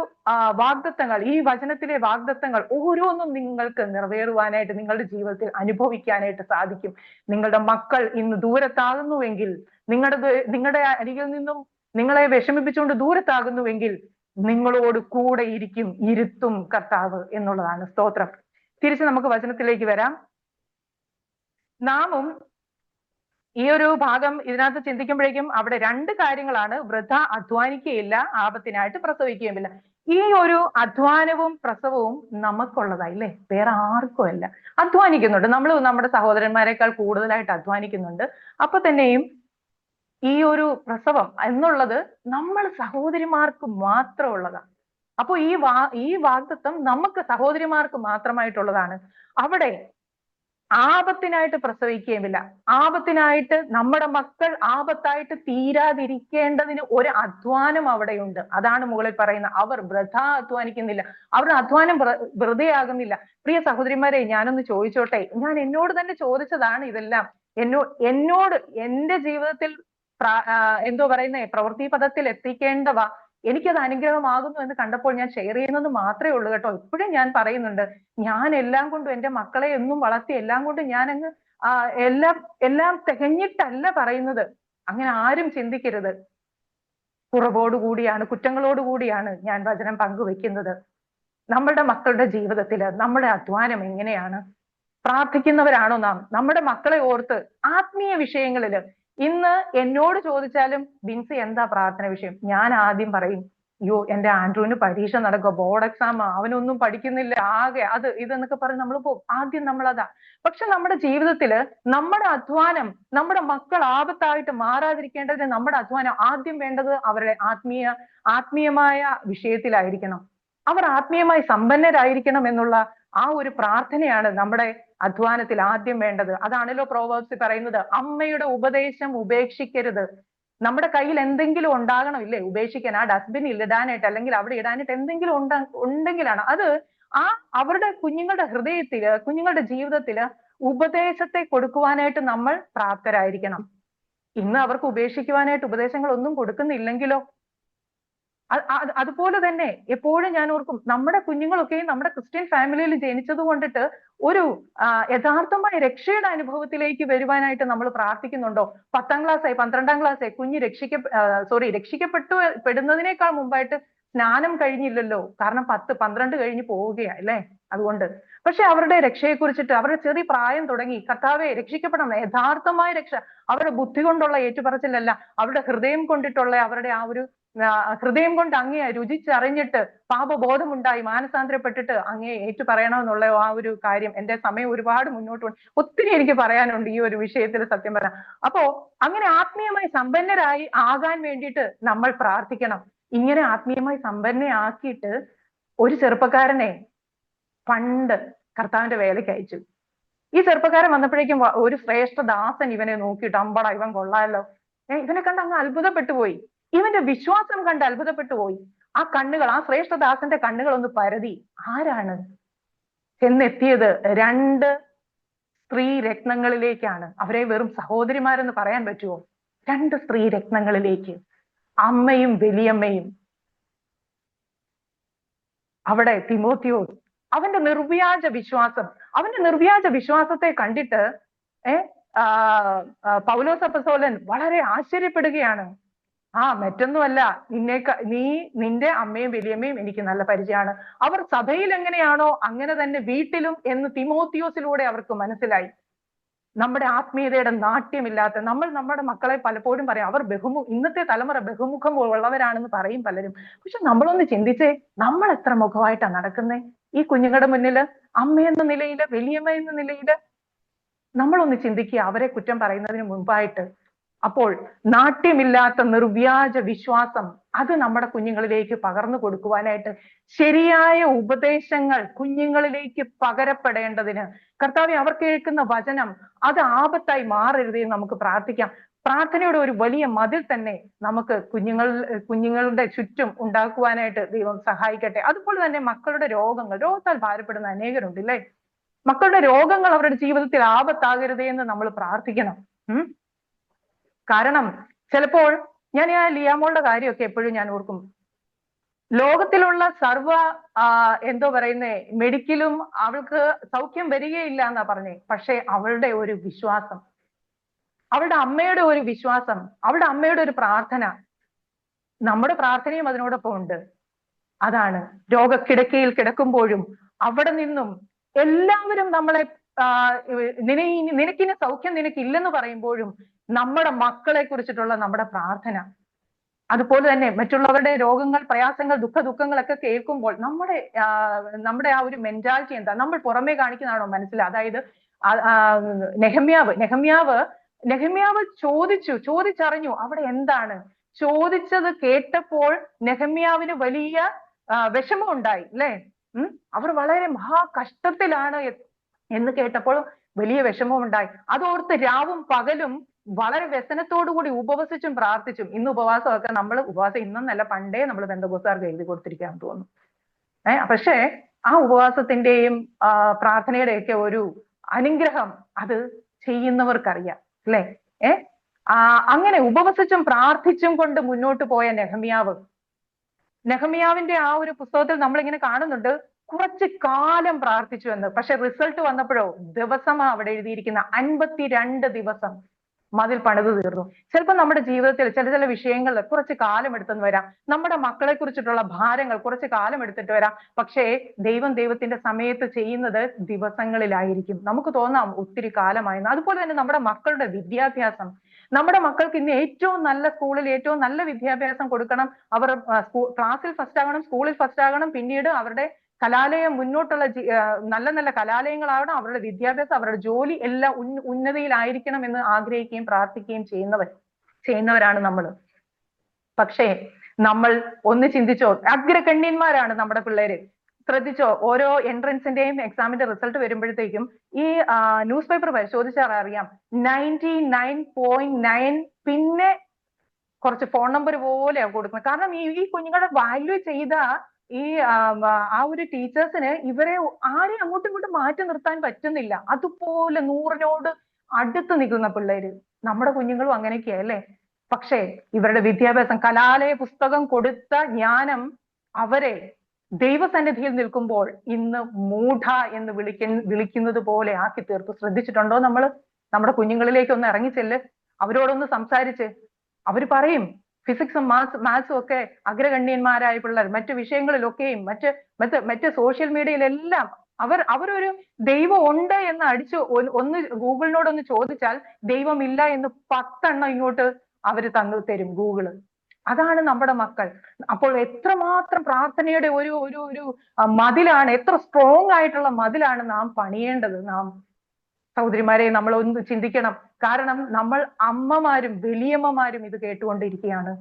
D: വാഗ്ദത്തങ്ങൾ, ഈ വചനത്തിലെ വാഗ്ദത്തങ്ങൾ ഓരോന്നും നിങ്ങൾക്ക് നിറവേറുവാനായിട്ട്, നിങ്ങളുടെ ജീവിതത്തിൽ അനുഭവിക്കാനായിട്ട് സാധിക്കും. നിങ്ങളുടെ മക്കൾ ഇന്ന് ദൂരത്താകുന്നുവെങ്കിൽ, നിങ്ങളുടെ അരികിൽ നിന്നും നിങ്ങളെ വിഷമിപ്പിച്ചുകൊണ്ട് ദൂരത്താകുന്നുവെങ്കിൽ നിങ്ങളോട് കൂടെ ഇരുത്തും കർത്താവ് എന്നുള്ളതാണ്. സ്തോത്രം. തിരിച്ച് നമുക്ക് വചനത്തിലേക്ക് വരാം. നാമും ഈ ഒരു ഭാഗം ഇതിനകത്ത് ചിന്തിക്കുമ്പോഴേക്കും അവിടെ 2 കാര്യങ്ങളാണ്. വൃഥ അധ്വാനിക്കുകയില്ല, ആപത്തിനായിട്ട് പ്രസവിക്കുകയുമില്ല. ഈ ഒരു അധ്വാനവും പ്രസവവും നമുക്കുള്ളതായില്ലേ, വേറെ ആർക്കും അല്ല. അധ്വാനിക്കുന്നുണ്ട് നമ്മൾ, നമ്മുടെ സഹോദരന്മാരെക്കാൾ കൂടുതലായിട്ട് അധ്വാനിക്കുന്നുണ്ട്. അപ്പൊ തന്നെയും ഈ ഒരു പ്രസവം എന്നുള്ളത് നമ്മൾ സഹോദരിമാർക്ക് മാത്രമുള്ളതാണ്. അപ്പൊ ഈ വാഗ്ദത്തം നമുക്ക് സഹോദരിമാർക്ക് മാത്രമായിട്ടുള്ളതാണ്. അവിടെ ആപത്തിനായിട്ട് പ്രസവിക്കുകയുമില്ല. ആപത്തിനായിട്ട് നമ്മുടെ മക്കൾ ആപത്തായിട്ട് തീരാതിരിക്കേണ്ടതിന് ഒരു അധ്വാനം അവിടെയുണ്ട്. അതാണ് മുകളിൽ പറയുന്നത്, അവർ വൃഥ അധ്വാനിക്കുന്നില്ല, അവരുടെ അധ്വാനം വെറുതെയാകുന്നില്ല. പ്രിയ സഹോദരിമാരെ, ഞാനൊന്ന് ചോദിച്ചോട്ടെ, ഞാൻ എന്നോട് തന്നെ ചോദിച്ചതാണ് ഇതെല്ലാം. എന്നോട് എന്റെ ജീവിതത്തിൽ പ്രവൃത്തി പദത്തിൽ എത്തിക്കേണ്ടവ എനിക്കത് അനുഗ്രഹമാകുന്നു എന്ന് കണ്ടപ്പോൾ ഞാൻ ഷെയർ ചെയ്യുന്നത് മാത്രമേ ഉള്ളൂ കേട്ടോ. ഇപ്പോഴും ഞാൻ പറയുന്നുണ്ട്, ഞാൻ എല്ലാം കൊണ്ടും എന്റെ മക്കളെ എന്നും വളർത്തി എല്ലാം കൊണ്ടും ഞാൻ അങ്ങ് എല്ലാം തികഞ്ഞിട്ടല്ല പറയുന്നത്. അങ്ങനെ ആരും ചിന്തിക്കരുത്. കുറവോടുകൂടിയാണ്, കുറ്റങ്ങളോടുകൂടിയാണ് ഞാൻ വചനം പങ്കുവെക്കുന്നത്. നമ്മളുടെ മക്കളുടെ ജീവിതത്തില് നമ്മുടെ അധ്വാനം എങ്ങനെയാണ്? പ്രാർത്ഥിക്കുന്നവരാണോ നാം? നമ്മുടെ മക്കളെ ഓർത്ത് ആത്മീയ വിഷയങ്ങളില് ഇന്ന് എന്നോട് ചോദിച്ചാലും, ബിൻസി എന്താ പ്രാർത്ഥന വിഷയം? ഞാൻ ആദ്യം പറയും, അയ്യോ, എന്റെ ആൻഡ്രൂവിന് പരീക്ഷ നടക്കുക, ബോർഡ് എക്സാം, അവനൊന്നും പഠിക്കുന്നില്ല, ആകെ അത് ഇതെന്നൊക്കെ പറഞ്ഞ് നമ്മൾ പോകും. ആദ്യം നമ്മളതാ. പക്ഷെ നമ്മുടെ ജീവിതത്തില് നമ്മുടെ അധ്വാനം, നമ്മുടെ മക്കൾ ആപത്തായിട്ട് മാറാതിരിക്കേണ്ടതിന് നമ്മുടെ അധ്വാനം ആദ്യം വേണ്ടത് അവരുടെ ആത്മീയമായ വിഷയത്തിലായിരിക്കണം. അവർ ആത്മീയമായി സമ്പന്നരായിരിക്കണം എന്നുള്ള ആ ഒരു പ്രാർത്ഥനയാണ് നമ്മുടെ അധ്വാനത്തിൽ ആദ്യം വേണ്ടത്. അതാണല്ലോ പ്രോവേർബ്സ് പറയുന്നത്, അമ്മയുടെ ഉപദേശം ഉപേക്ഷിക്കരുത്. നമ്മുടെ കയ്യിൽ എന്തെങ്കിലും ഉണ്ടാകണം, ഇല്ലേ, ഉപേക്ഷിക്കാൻ, ആ ഡസ്റ്റ്ബിനിൽ ഇടാനായിട്ട് അല്ലെങ്കിൽ അവിടെ ഇടാനായിട്ട് എന്തെങ്കിലും ഉണ്ടെങ്കിലാണ് അത് അവരുടെ കുഞ്ഞുങ്ങളുടെ ഹൃദയത്തില്, കുഞ്ഞുങ്ങളുടെ ജീവിതത്തില് ഉപദേശത്തെ കൊടുക്കുവാനായിട്ട് നമ്മൾ പ്രാപ്തരായിരിക്കണം. ഇന്ന് അവർക്ക് ഉപേക്ഷിക്കുവാനായിട്ട് ഉപദേശങ്ങൾ ഒന്നും കൊടുക്കുന്നില്ലെങ്കിലോ? അതുപോലെ തന്നെ എപ്പോഴും ഞാൻ ഓർക്കും, നമ്മുടെ കുഞ്ഞുങ്ങളൊക്കെയും നമ്മുടെ ക്രിസ്ത്യൻ ഫാമിലിയിൽ ജനിച്ചത് കൊണ്ടിട്ട് ഒരു യഥാർത്ഥമായ രക്ഷയുടെ അനുഭവത്തിലേക്ക് വരുവാനായിട്ട് നമ്മൾ പ്രാർത്ഥിക്കുന്നുണ്ടോ? 10ാം ക്ലാസ്സായി, 12ാം ക്ലാസ്സായി, കുഞ്ഞ് രക്ഷിക്കപ്പെടുന്നതിനേക്കാൾ മുമ്പായിട്ട് സ്നാനം കഴിഞ്ഞില്ലല്ലോ. കാരണം 10, 12 കഴിഞ്ഞ് പോവുകയാ അല്ലേ? അതുകൊണ്ട് പക്ഷെ അവരുടെ രക്ഷയെക്കുറിച്ചിട്ട് അവരുടെ ചെറിയ പ്രായം തുടങ്ങി, കർത്താവെ രക്ഷിക്കപ്പെടണം, യഥാർത്ഥമായ രക്ഷ, അവരുടെ ബുദ്ധി കൊണ്ടുള്ള ഏറ്റുപറച്ചിലല്ല, അവരുടെ ഹൃദയം കൊണ്ടിട്ടുള്ള അവരുടെ ആ ഒരു ഹൃദയം കൊണ്ട് അങ്ങയെ രുചിച്ചറിഞ്ഞിട്ട് പാപബോധമുണ്ടായി മാനസാന്തരപ്പെട്ടിട്ട് അങ്ങയെ ഏറ്റു പറയണമെന്നുള്ള ആ ഒരു കാര്യം. എന്റെ സമയം ഒരുപാട് മുന്നോട്ട് ഒത്തിരി എനിക്ക് പറയാനുണ്ട് ഈ ഒരു വിഷയത്തിൽ സത്യം പറയാം. അപ്പോ അങ്ങനെ ആത്മീയമായി സമ്പന്നരായി ആകാൻ വേണ്ടിയിട്ട് നമ്മൾ പ്രാർത്ഥിക്കണം. ഇങ്ങനെ ആത്മീയമായി സമ്പന്നയാക്കിയിട്ട് ഒരു ചെറുപ്പക്കാരനെ പണ്ട് കർത്താവിന്റെ വേലയ്ക്ക് അയച്ചു. ഈ ചെറുപ്പക്കാരൻ വന്നപ്പോഴേക്കും ഒരു ശ്രേഷ്ഠ ദാസൻ ഇവനെ നോക്കിയിട്ട് അമ്പട ഇവൻ കൊള്ളാമല്ലോ, ഇവനെ കണ്ട് അങ്ങ് അത്ഭുതപ്പെട്ടു പോയി. ഇവന്റെ വിശ്വാസം കണ്ട് അത്ഭുതപ്പെട്ടു പോയി. ആ കണ്ണുകൾ, ആ ശ്രേഷ്ഠദാസന്റെ കണ്ണുകൾ ഒന്ന് പരതി. ആരാണ് ചെന്നെത്തിയത്? 2 സ്ത്രീ രത്നങ്ങളിലേക്കാണ്. അവരെ വെറും സഹോദരിമാരെന്ന് പറയാൻ പറ്റുമോ? 2 സ്ത്രീ രത്നങ്ങളിലേക്ക്, അമ്മയും വലിയമ്മയും. അവിടെ തിമോത്തിയോസ്, അവന്റെ നിർവ്യാജ വിശ്വാസത്തെ കണ്ടിട്ട് പൗലോസ് അപ്പോസ്തലൻ വളരെ ആശ്ചര്യപ്പെടുകയാണ്. മറ്റൊന്നുമല്ല, നിന്റെ അമ്മയും വലിയമ്മയും എനിക്ക് നല്ല പരിചയമാണ്. അവർ സഭയിൽ എങ്ങനെയാണോ അങ്ങനെ തന്നെ വീട്ടിലും എന്ന് തിമോത്തിയോസിലൂടെ അവർക്ക് മനസ്സിലായി. നമ്മുടെ ആത്മീയതയുടെ നാട്യമില്ലാത്ത നമ്മുടെ മക്കളെ പലപ്പോഴും പറയാം, അവർ ഇന്നത്തെ തലമുറ ബഹുമുഖം ഉള്ളവരാണെന്ന് പറയും പലരും. പക്ഷെ നമ്മളൊന്ന് ചിന്തിച്ചേ, നമ്മൾ എത്ര മുഖമായിട്ടാണ് നടക്കുന്നേ ഈ കുഞ്ഞുങ്ങളുടെ മുന്നില്? അമ്മയെന്ന നിലയില്, വലിയമ്മ എന്ന നിലയില് നമ്മളൊന്ന് ചിന്തിക്കുക, അവരെ കുറ്റം പറയുന്നതിന് മുൻപായിട്ട്. അപ്പോൾ നാട്യമില്ലാത്ത നിർവ്യാജ വിശ്വാസം അത് നമ്മുടെ കുഞ്ഞുങ്ങളിലേക്ക് പകർന്നു കൊടുക്കുവാനായിട്ട് ശരിയായ ഉപദേശങ്ങൾ കുഞ്ഞുങ്ങളിലേക്ക് പകരപ്പെടേണ്ടതിന് കർത്താവേ, അവർ കേൾക്കുന്ന വചനം അത് ആപത്തായി മാറരുതേ നമുക്ക് പ്രാർത്ഥിക്കാം. പ്രാർത്ഥനയുടെ ഒരു വലിയ മതിൽ തന്നെ നമുക്ക് കുഞ്ഞുങ്ങളുടെ ചുറ്റും ഉണ്ടാക്കുവാനായിട്ട് ദൈവം സഹായിക്കട്ടെ. അതുപോലെ തന്നെ മക്കളുടെ രോഗത്താൽ ഭാരപ്പെടുന്ന അനേകരുണ്ട് ഇല്ലേ? മക്കളുടെ രോഗങ്ങൾ അവരുടെ ജീവിതത്തിൽ ആപത്താകരുതേ എന്ന് നമ്മൾ പ്രാർത്ഥിക്കണം. കാരണം ചിലപ്പോൾ ഞാൻ ലിയാമോളുടെ കാര്യമൊക്കെ എപ്പോഴും ഞാൻ ഓർക്കും. ലോകത്തിലുള്ള സർവ മെഡിക്കലും അവൾക്ക് സൗഖ്യം വരികയില്ല എന്നാ പറഞ്ഞേ. പക്ഷെ അവളുടെ ഒരു വിശ്വാസം, അവളുടെ അമ്മയുടെ ഒരു വിശ്വാസം, അവളുടെ അമ്മയുടെ ഒരു പ്രാർത്ഥന, നമ്മുടെ പ്രാർത്ഥനയും അതിനോടൊപ്പം ഉണ്ട്. അതാണ് രോഗക്കിടക്കയിൽ കിടക്കുമ്പോഴും അവിടെ നിന്നും എല്ലാവരും നമ്മളെ നിനക്കിന് സൗഖ്യം നിനക്കില്ലെന്ന് പറയുമ്പോഴും നമ്മുടെ മക്കളെ കുറിച്ചിട്ടുള്ള നമ്മുടെ പ്രാർത്ഥന, അതുപോലെ തന്നെ മറ്റുള്ളവരുടെ രോഗങ്ങൾ, പ്രയാസങ്ങൾ, ദുഃഖങ്ങളൊക്കെ കേൾക്കുമ്പോൾ നമ്മുടെ ആ ഒരു മെന്റാലിറ്റി എന്താ? നമ്മൾ പുറമേ കാണിക്കുന്നതാണോ മനസ്സിൽ? അതായത് നെഹമ്യാവ് ചോദിച്ചറിഞ്ഞു അവിടെ എന്താണ്. ചോദിച്ചത് കേട്ടപ്പോൾ നെഹമ്യാവിന് വലിയ വിഷമം ഉണ്ടായി അല്ലെ? അവർ വളരെ മഹാകഷ്ടത്തിലാണ് എന്ന് കേട്ടപ്പോൾ വലിയ വിഷമം ഉണ്ടായി. അതോർത്ത് രാവും പകലും വളരെ വ്യസനത്തോടുകൂടി ഉപവസിച്ചും പ്രാർത്ഥിച്ചും. ഇന്ന് ഉപവാസമൊക്കെ ഉപവാസം ഇന്നല്ല, പണ്ടേ നമ്മൾ ബന്ധുക്കോസുകാർക്ക് എഴുതി കൊടുത്തിരിക്കാന്ന് തോന്നുന്നു. പക്ഷേ ആ ഉപവാസത്തിന്റെയും പ്രാർത്ഥനയുടെയൊക്കെ ഒരു അനുഗ്രഹം അത് ചെയ്യുന്നവർക്കറിയാം അല്ലെ? അങ്ങനെ ഉപവസിച്ചും പ്രാർത്ഥിച്ചും കൊണ്ട് മുന്നോട്ട് പോയ നെഹമ്യാവിന്റെ ആ ഒരു പുസ്തകത്തിൽ നമ്മളിങ്ങനെ കാണുന്നുണ്ട്, കുറച്ച് കാലം പ്രാർത്ഥിച്ചു എന്ന്. പക്ഷെ റിസൾട്ട് വന്നപ്പോഴോ ദിവസം അവിടെ എഴുതിയിരിക്കുന്ന 52 ദിവസം മതിൽ പണിത് തീർന്നു. ചിലപ്പോൾ നമ്മുടെ ജീവിതത്തിൽ ചില വിഷയങ്ങളിൽ കുറച്ച് കാലം എടുത്തെന്ന് വരാം. നമ്മുടെ മക്കളെ കുറിച്ചിട്ടുള്ള ഭാരങ്ങൾ കുറച്ച് കാലം എടുത്തിട്ട് വരാം. പക്ഷേ ദൈവത്തിന്റെ സമയത്ത് ചെയ്യുന്നത് ദിവസങ്ങളിലായിരിക്കും. നമുക്ക് തോന്നാം ഒത്തിരി കാലമായെന്ന്. അതുപോലെ തന്നെ നമ്മുടെ മക്കളുടെ വിദ്യാഭ്യാസം, നമ്മുടെ മക്കൾക്ക് ഇന്ന് ഏറ്റവും നല്ല സ്കൂളിൽ ഏറ്റവും നല്ല വിദ്യാഭ്യാസം കൊടുക്കണം. അവർ ക്ലാസ്സിൽ ഫസ്റ്റ് ആകണം, സ്കൂളിൽ ഫസ്റ്റ് ആകണം, പിന്നീട് അവരുടെ കലാലയം മുന്നോട്ടുള്ള നല്ല കലാലയങ്ങളാവണം, അവരുടെ വിദ്യാഭ്യാസം, അവരുടെ ജോലി എല്ലാം ഉന്നതിയിലായിരിക്കണം എന്ന് ആഗ്രഹിക്കുകയും പ്രാർത്ഥിക്കുകയും ചെയ്യുന്നവരാണ് നമ്മൾ. പക്ഷേ നമ്മൾ ഒന്ന് ചിന്തിച്ചോ, അഗ്രഗണ്യന്മാരാണ് നമ്മുടെ പിള്ളേര്. ശ്രദ്ധിച്ചോ, ഓരോ എൻട്രൻസിന്റെയും എക്സാമിന്റെ റിസൾട്ട് വരുമ്പോഴത്തേക്കും ഈ ന്യൂസ് പേപ്പർ പരിശോധിച്ചാൽ അറിയാം 99.9 പിന്നെ കുറച്ച് ഫോൺ നമ്പർ പോലെയാണ് കൊടുക്കുന്നത്. കാരണം ഈ കുഞ്ഞുങ്ങളെ വാല്യൂ ചെയ്ത ആ ഒരു ടീച്ചേഴ്സിന് ഇവരെ ആരെയും അങ്ങോട്ടും ഇങ്ങോട്ടും മാറ്റി നിർത്താൻ പറ്റുന്നില്ല. അതുപോലെ 100-നോട് അടുത്ത് നിൽക്കുന്ന പിള്ളേര് നമ്മുടെ കുഞ്ഞുങ്ങളും അങ്ങനെയൊക്കെയാ അല്ലേ? പക്ഷേ ഇവരുടെ വിദ്യാഭ്യാസം, കലാലയ പുസ്തകം കൊടുത്ത ജ്ഞാനം അവരെ ദൈവസന്നിധിയിൽ നിൽക്കുമ്പോൾ ഇന്ന് മൂഢ എന്ന് വിളിക്കുന്നത് പോലെ ആക്കി തീർത്തു. ശ്രദ്ധിച്ചിട്ടുണ്ടോ? നമ്മുടെ കുഞ്ഞുങ്ങളിലേക്ക് ഒന്ന് ഇറങ്ങിച്ചെല്ല്, അവരോടൊന്ന് സംസാരിച്ച്. അവർ പറയും ഫിസിക്സും മാത്സും ഒക്കെ അഗ്രഗണ്യന്മാരായ പിള്ളേർ, മറ്റു വിഷയങ്ങളിലൊക്കെയും മറ്റ് സോഷ്യൽ മീഡിയയിലെല്ലാം അവരൊരു ദൈവം ഉണ്ട് എന്ന് അടിച്ച് ഒന്ന് ഗൂഗിളിനോടൊന്ന് ചോദിച്ചാൽ ദൈവമില്ല എന്ന് 10 എണ്ണം ഇങ്ങോട്ട് അവര് തരും ഗൂഗിള്. അതാണ് നമ്മുടെ മക്കൾ. അപ്പോൾ എത്രമാത്രം പ്രാർത്ഥനയുടെ ഒരു ഒരു ഒരു മതിലാണ്, എത്ര സ്ട്രോങ് ആയിട്ടുള്ള മതിലാണ് നാം പണിയേണ്ടത്. നാം സഹോദരിമാരെ, നമ്മൾ ഒന്ന് ചിന്തിക്കണം. കാരണം നമ്മൾ അമ്മമാരും വലിയമ്മമാരും ഇത് കേട്ടുകൊണ്ടിരിക്കുകയാണ്.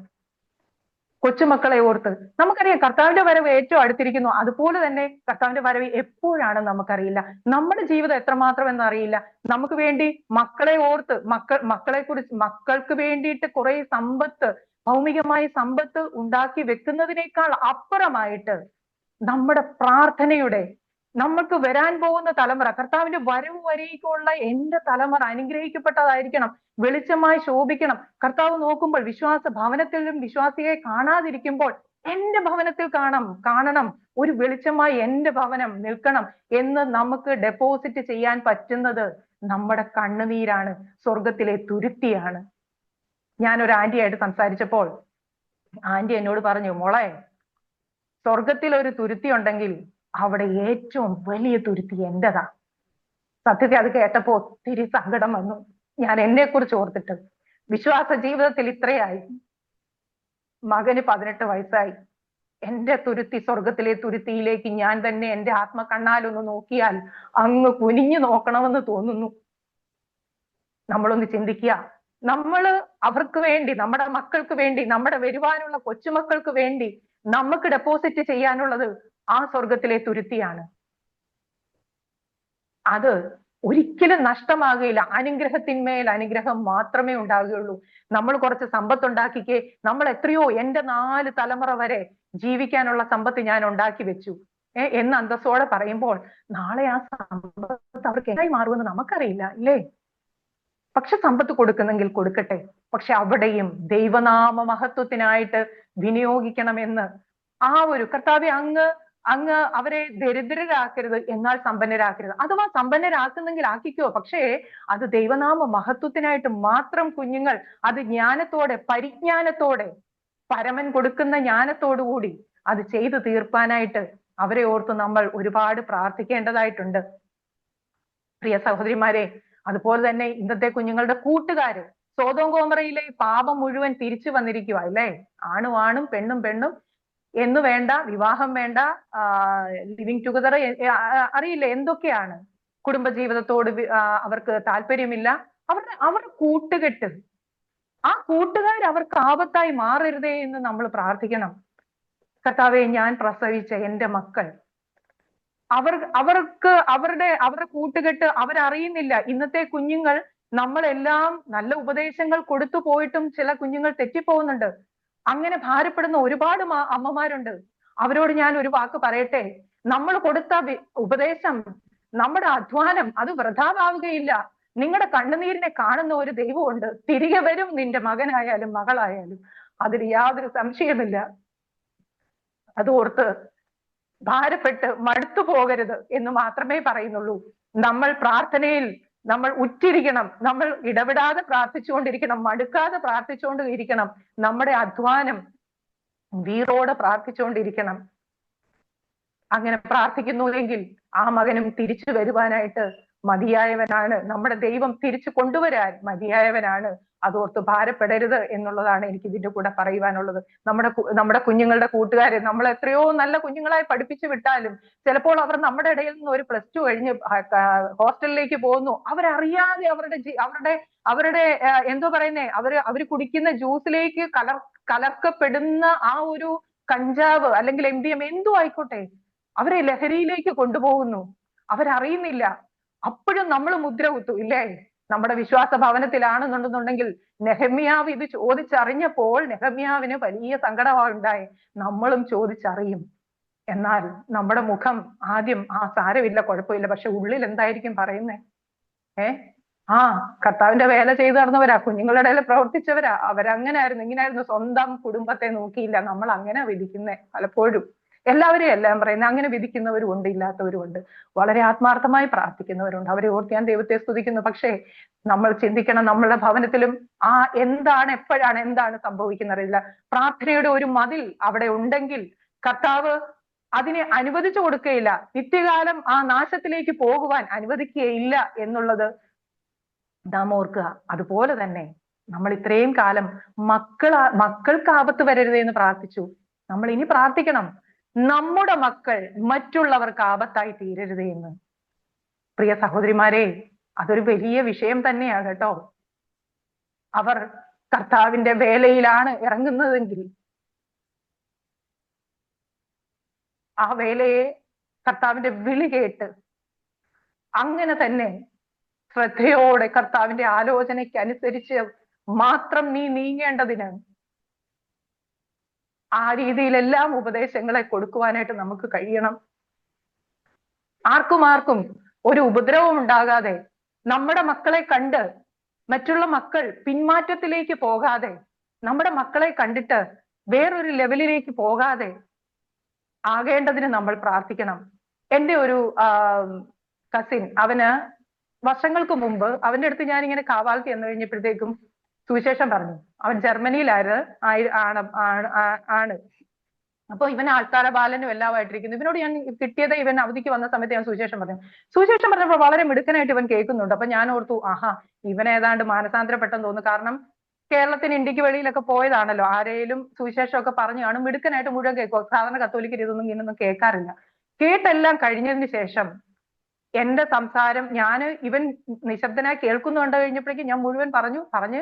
D: കൊച്ചുമക്കളെ ഓർത്ത് നമുക്കറിയാം കർത്താവിന്റെ വരവ് ഏറ്റവും അടുത്തിരിക്കുന്നു. അതുപോലെ തന്നെ കർത്താവിന്റെ വരവ് എപ്പോഴാണ് നമുക്കറിയില്ല. നമ്മുടെ ജീവിതം എത്രമാത്രം എന്നറിയില്ല. നമുക്ക് വേണ്ടി മക്കളെ ഓർത്ത് മക്കളെ കുറിച്ച് മക്കൾക്ക് വേണ്ടിയിട്ട് കുറെ സമ്പത്ത്, ഭൗമികമായ സമ്പത്ത് ഉണ്ടാക്കി വെക്കുന്നതിനേക്കാൾ അപ്പുറമായിട്ട് നമ്മുടെ പ്രാർത്ഥനയുടെ, നമുക്ക് വരാൻ പോകുന്ന തലമുറ, കർത്താവിന്റെ വരവ് വരേക്കുള്ള എന്റെ തലമുറ അനുഗ്രഹിക്കപ്പെട്ടതായിരിക്കണം, വെളിച്ചമായി ശോഭിക്കണം. കർത്താവ് നോക്കുമ്പോൾ വിശ്വാസ ഭവനത്തിലും വിശ്വാസിയെ കാണാതിരിക്കുമ്പോൾ എന്റെ ഭവനത്തിൽ കാണണം, ഒരു വെളിച്ചമായി എന്റെ ഭവനം നിൽക്കണം എന്ന് നമുക്ക് ഡെപ്പോസിറ്റ് ചെയ്യാൻ പറ്റുന്നത് നമ്മുടെ കണ്ണുനീരാണ്, സ്വർഗത്തിലെ തുരുത്തിയാണ്. ഞാൻ ഒരു ആന്റിയായിട്ട് സംസാരിച്ചപ്പോൾ ആന്റി എന്നോട് പറഞ്ഞു, മോളെ, സ്വർഗത്തിൽ ഒരു തുരുത്തി ഉണ്ടെങ്കിൽ അവിടെ ഏറ്റവും വലിയ തുരുത്തി എന്റെതാ. സത്യത്തിൽ അത് കേട്ടപ്പോ ഒത്തിരി സങ്കടം വന്നു. ഞാൻ എന്നെ കുറിച്ച് ഓർത്തിട്ട്, വിശ്വാസ ജീവിതത്തിൽ ഇത്രയായി, മകന് 18 വയസ്സായി. എന്റെ തുരുത്തി, സ്വർഗത്തിലെ തുരുത്തിയിലേക്ക് ഞാൻ തന്നെ എന്റെ ആത്മകണ്ണാലൊന്ന് നോക്കിയാൽ അങ്ങ് കുനിഞ്ഞു നോക്കണമെന്ന് തോന്നുന്നു. നമ്മളൊന്ന് ചിന്തിക്കുക, നമ്മള് അവർക്ക് വേണ്ടി, നമ്മുടെ മക്കൾക്ക് വേണ്ടി, നമ്മുടെ വരുവാനുള്ള കൊച്ചുമക്കൾക്ക് വേണ്ടി നമുക്ക് ഡെപ്പോസിറ്റ് ചെയ്യാനുള്ളത് ആ സ്വർഗത്തിലെ തുരുത്തിയാണ്. അത് ഒരിക്കലും നഷ്ടമാകുകയില്ല. അനുഗ്രഹത്തിന്മേൽ അനുഗ്രഹം മാത്രമേ ഉണ്ടാകുകയുള്ളൂ. നമ്മൾ കുറച്ച് സമ്പത്ത് ഉണ്ടാക്കിക്കേ, നമ്മൾ എത്രയോ, എന്റെ 4 തലമുറ വരെ ജീവിക്കാനുള്ള സമ്പത്ത് ഞാൻ ഉണ്ടാക്കി വെച്ചു എന്ന് അന്തസ്സോടെ പറയുമ്പോൾ നാളെ ആ സമ്പത്ത് അവർക്ക് എന്തായി മാറുമെന്ന് നമുക്കറിയില്ല, ഇല്ലേ? പക്ഷെ സമ്പത്ത് കൊടുക്കുന്നെങ്കിൽ കൊടുക്കട്ടെ, പക്ഷെ അവിടെയും ദൈവനാമ മഹത്വത്തിനായിട്ട് വിനിയോഗിക്കണമെന്ന് ആ ഒരു കർത്താവെ, അങ്ങ് അവരെ ദരിദ്രരാക്കരുത്, എന്നാൽ സമ്പന്നരാക്കരുത്. അഥവാ സമ്പന്നരാക്കുന്നെങ്കിൽ ആക്കിക്കോ, പക്ഷേ അത് ദൈവനാമ മഹത്വത്തിനായിട്ട് മാത്രം. കുഞ്ഞുങ്ങൾ അത് ജ്ഞാനത്തോടെ, പരിജ്ഞാനത്തോടെ, പരമൻ കൊടുക്കുന്ന ജ്ഞാനത്തോടുകൂടി അത് ചെയ്തു തീർപ്പാനായിട്ട് അവരെ ഓർത്ത് നമ്മൾ ഒരുപാട് പ്രാർത്ഥിക്കേണ്ടതായിട്ടുണ്ട്. പ്രിയ സഹോദരിമാരെ, അതുപോലെ തന്നെ ഇന്നത്തെ കുഞ്ഞുങ്ങളുടെ കൂട്ടുകാര്, സോദോം ഗോമറയിലെ പാപം മുഴുവൻ തിരിച്ചു വന്നിരിക്കുക, അല്ലേ? ആണും പെണ്ണും എന്ന് വേണ്ട, വിവാഹം വേണ്ട, ലിവിങ് ടുഗദർ അറിയില്ല എന്തൊക്കെയാണ്, കുടുംബജീവിതത്തോട് അവർക്ക് താല്പര്യമില്ല. അവരുടെ കൂട്ടുകെട്ട്, ആ കൂട്ടുകാർ അവർക്ക് ആപത്തായി മാറരുതേ എന്ന് നമ്മൾ പ്രാർത്ഥിക്കണം. കർത്താവെ, ഞാൻ പ്രസവിച്ച എന്റെ മക്കൾ, അവർക്ക് അവരുടെ കൂട്ടുകെട്ട് അവരറിയുന്നില്ല. ഇന്നത്തെ കുഞ്ഞുങ്ങൾ, നമ്മളെല്ലാം നല്ല ഉപദേശങ്ങൾ കൊടുത്തു പോയിട്ടും ചില കുഞ്ഞുങ്ങൾ തെറ്റിപ്പോകുന്നുണ്ട്. അങ്ങനെ ഭാരപ്പെടുന്ന ഒരുപാട് അമ്മമാരുണ്ട്. അവരോട് ഞാൻ ഒരു വാക്ക് പറയട്ടെ, നമ്മൾ കൊടുത്ത ഉപദേശം, നമ്മുടെ അധ്വാനം അത് വൃഥാവാവുകയില്ല. നിങ്ങളുടെ കണ്ണുനീരിനെ കാണുന്ന ഒരു ദൈവമുണ്ട്. തിരികെ വരും നിന്റെ മകനായാലും മകളായാലും, അതിൽ യാതൊരു സംശയമില്ല. അതോർത്ത് ഭാരപ്പെട്ട് മടുത്തു പോകരുത് എന്ന് മാത്രമേ പറയുന്നുള്ളൂ. നമ്മൾ പ്രാർത്ഥനയിൽ നമ്മൾ ഉറ്റിരിക്കണം, നമ്മൾ ഇടപെടാതെ പ്രാർത്ഥിച്ചുകൊണ്ടിരിക്കണം, മടുക്കാതെ പ്രാർത്ഥിച്ചുകൊണ്ടിരിക്കണം. നമ്മുടെ അധ്വാനം വീറോടെ പ്രാർത്ഥിച്ചുകൊണ്ടിരിക്കണം. അങ്ങനെ പ്രാർത്ഥിക്കുന്നുവെങ്കിൽ ആ മകനും തിരിച്ചു വരുവാനായിട്ട് മതിയായവനാണ്. നമ്മുടെ ദൈവം തിരിച്ചു കൊണ്ടുവരാൻ മതിയായവനാണ്. അതോർത്ത് ഭാരപ്പെടരുത് എന്നുള്ളതാണ് എനിക്ക് ഇതിന്റെ കൂടെ പറയുവാനുള്ളത്. നമ്മുടെ കുഞ്ഞുങ്ങളുടെ കൂട്ടുകാരെ നമ്മൾ എത്രയോ നല്ല കുഞ്ഞുങ്ങളായി പഠിപ്പിച്ചു വിട്ടാലും ചിലപ്പോൾ അവർ നമ്മുടെ ഇടയിൽ നിന്ന് ഒരു +2 കഴിഞ്ഞ് ഹോസ്റ്റലിലേക്ക് പോകുന്നു. അവരറിയാതെ അവരുടെ എന്തോ പറയുന്നേ, അവര് കുടിക്കുന്ന ജ്യൂസിലേക്ക് കലർക്കപ്പെടുന്ന ആ ഒരു കഞ്ചാവ് അല്ലെങ്കിൽ MDMA എന്തോ ആയിക്കോട്ടെ, അവരെ ലഹരിയിലേക്ക് കൊണ്ടുപോകുന്നു. അവരറിയുന്നില്ല. അപ്പോഴും നമ്മൾ മുദ്ര കുത്തു, ഇല്ലേ? നമ്മുടെ വിശ്വാസ ഭവനത്തിലാണെന്നുണ്ടെന്നുണ്ടെങ്കിൽ നെഹമ്യാവ് ഇത് ചോദിച്ചറിഞ്ഞപ്പോൾ നെഹമ്യാവിന് വലിയ സങ്കടമുണ്ടായി. നമ്മളും ചോദിച്ചറിയും. എന്നാൽ നമ്മുടെ മുഖം ആദ്യം സാരമില്ല, കുഴപ്പമില്ല, പക്ഷെ ഉള്ളിൽ എന്തായിരിക്കും പറയുന്നേ? കർത്താവിന്റെ വേല ചെയ്തു നടന്നവരാ, കുഞ്ഞുങ്ങളുടെ ഇടയിൽ പ്രവർത്തിച്ചവരാ, അവരങ്ങനായിരുന്നു ഇങ്ങനായിരുന്നു, സ്വന്തം കുടുംബത്തെ നോക്കിയില്ല. നമ്മൾ അങ്ങനെ വിധിക്കുന്നേ പലപ്പോഴും. എല്ലാവരെയും എല്ലാം പറയുന്നത്, അങ്ങനെ വിധിക്കുന്നവരും ഉണ്ട്, ഇല്ലാത്തവരും ഉണ്ട്. വളരെ ആത്മാർത്ഥമായി പ്രാർത്ഥിക്കുന്നവരുണ്ട്. അവരെ ഓർത്ത് ഞാൻ ദൈവത്തെ സ്തുതിക്കുന്നു. പക്ഷേ നമ്മൾ ചിന്തിക്കണം, നമ്മളുടെ ഭവനത്തിലും എപ്പോഴാണ് എന്താണ് സംഭവിക്കുന്നറിയില്ല. പ്രാർത്ഥനയുടെ ഒരു മതിൽ അവിടെ ഉണ്ടെങ്കിൽ കർത്താവ് അതിനെ അനുവദിച്ചു കൊടുക്കുകയില്ല. നിത്യകാലം ആ നാശത്തിലേക്ക് പോകുവാൻ അനുവദിക്കുകയില്ല എന്നുള്ളത് നാം ഓർക്കുക. അതുപോലെ തന്നെ നമ്മൾ ഇത്രയും കാലം മക്കൾക്ക് ആപത്ത് വരരുതേ എന്ന് പ്രാർത്ഥിച്ചു. നമ്മൾ ഇനി പ്രാർത്ഥിക്കണം, നമ്മുടെ മക്കൾ മറ്റുള്ളവർക്ക് ആപത്തായി തീരരുതേ എന്ന്. പ്രിയ സഹോദരിമാരെ, അതൊരു വലിയ വിഷയം തന്നെയാണ് കേട്ടോ. അവർ കർത്താവിന്റെ വേലയിലാണ് ഇറങ്ങുന്നതെങ്കിൽ ആ വേലയെ കർത്താവിന്റെ വിളി കേട്ട് അങ്ങനെ തന്നെ ശ്രദ്ധയോടെ കർത്താവിന്റെ ആലോചനയ്ക്ക് അനുസരിച്ച് മാത്രം നീ നീങ്ങേണ്ടതിന് ആ രീതിയിലെല്ലാം ഉപദേശങ്ങളെ കൊടുക്കുവാനായിട്ട് നമുക്ക് കഴിയണം. ആർക്കും ഒരു ഉപദ്രവം ഉണ്ടാകാതെ, നമ്മുടെ മക്കളെ കണ്ട് മറ്റുള്ള മക്കൾ പിന്മാറ്റത്തിലേക്ക് പോകാതെ, നമ്മുടെ മക്കളെ കണ്ടിട്ട് വേറൊരു ലെവലിലേക്ക് പോകാതെ ആകേണ്ടതിന് നമ്മൾ പ്രാർത്ഥിക്കണം. എൻ്റെ ഒരു കസിൻ, അവന് വർഷങ്ങൾക്ക് മുമ്പ് അവന്റെ അടുത്ത് ഞാൻ ഇങ്ങനെ കാവാലത്ത് എന്ന് കഴിഞ്ഞപ്പോഴത്തേക്കും സുവിശേഷം പറഞ്ഞു. അവൻ ജർമ്മനിയിലാണ്. അപ്പൊ ഇവൻ ആൾക്കാരെ ബാലനും എല്ലാമായിട്ടിരിക്കുന്നു. ഇവനോട് ഞാൻ കിട്ടിയത്, ഇവൻ അവധിക്ക് വന്ന സമയത്ത് ഞാൻ സുവിശേഷം പറഞ്ഞപ്പോൾ വളരെ മിടുക്കനായിട്ട് ഇവൻ കേൾക്കുന്നുണ്ട്. അപ്പൊ ഞാൻ ഓർത്തു, ആഹാ, ഇവൻ ഏതാണ്ട് മാനസാന്തരപ്പെട്ടെന്ന് തോന്നുന്നു. കാരണം കേരളത്തിന് ഇന്ത്യക്ക് വെളിയിലൊക്കെ പോയതാണല്ലോ, ആരെയും സുവിശേഷമൊക്കെ പറഞ്ഞു കാണും, മിടുക്കനായിട്ട് മുഴുവൻ കേൾക്കുക. സാധാരണ കത്തോലിക്കർ ഇതൊന്നും ഇങ്ങനൊന്നും കേൾക്കാറില്ല. കേട്ടെല്ലാം കഴിഞ്ഞതിന് ശേഷം എന്റെ സംസാരം ഇവൻ നിശബ്ദനായി കേൾക്കുന്നു കണ്ടു കഴിഞ്ഞപ്പോഴേക്കും ഞാൻ മുഴുവൻ പറഞ്ഞ്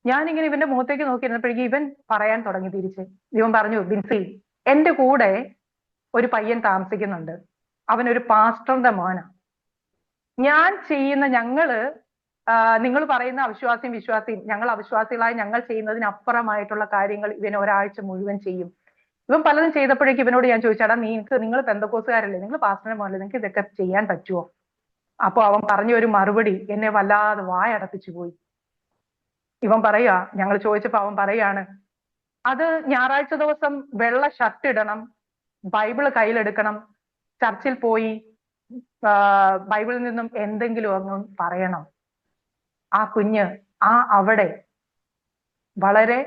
D: ഞാനിങ്ങനെ ഇവന്റെ മുഖത്തേക്ക് നോക്കിയിരുന്നപ്പോഴേക്കും ഇവൻ പറയാൻ തുടങ്ങി തിരിച്ച്. ഇവൻ പറഞ്ഞു, ബിൻസി, എന്റെ കൂടെ ഒരു പയ്യൻ താമസിക്കുന്നുണ്ട്, അവനൊരു പാസ്റ്ററിന്റെ മോനാ. ഞാൻ ചെയ്യുന്ന നിങ്ങൾ പറയുന്ന അവിശ്വാസിയും വിശ്വാസിയും, ഞങ്ങൾ അവിശ്വാസികളായി ഞങ്ങൾ ചെയ്യുന്നതിനപ്പുറമായിട്ടുള്ള കാര്യങ്ങൾ ഇവൻ ഒരാഴ്ച മുഴുവൻ ചെയ്യും. ഇവൻ പലതും ചെയ്തപ്പോഴേക്കും ഇവനോട് ഞാൻ ചോദിച്ചാടാ, നിങ്ങൾ പെന്തക്കോസുകാരല്ലേ, നിങ്ങൾ പാസ്റ്ററിന്റെ മോനല്ലേ, നിങ്ങൾക്ക് ഇതൊക്കെ ചെയ്യാൻ പറ്റുമോ? അപ്പൊ അവൻ പറഞ്ഞ ഒരു മറുപടി എന്നെ വല്ലാതെ വായടപ്പിച്ചു പോയി. ഇവൻ പറയാ, ഞങ്ങൾ ചോദിച്ചപ്പോ അവൻ പറയാണ്, അത് ഞായറാഴ്ച ദിവസം വെള്ള ഷർട്ട് ഇടണം, ബൈബിള് കയ്യിലെടുക്കണം, ചർച്ചിൽ പോയി ബൈബിളിൽ നിന്നും എന്തെങ്കിലും അങ്ങ് പറയണം. ആ കുഞ്ഞ് അവിടെ വളരെ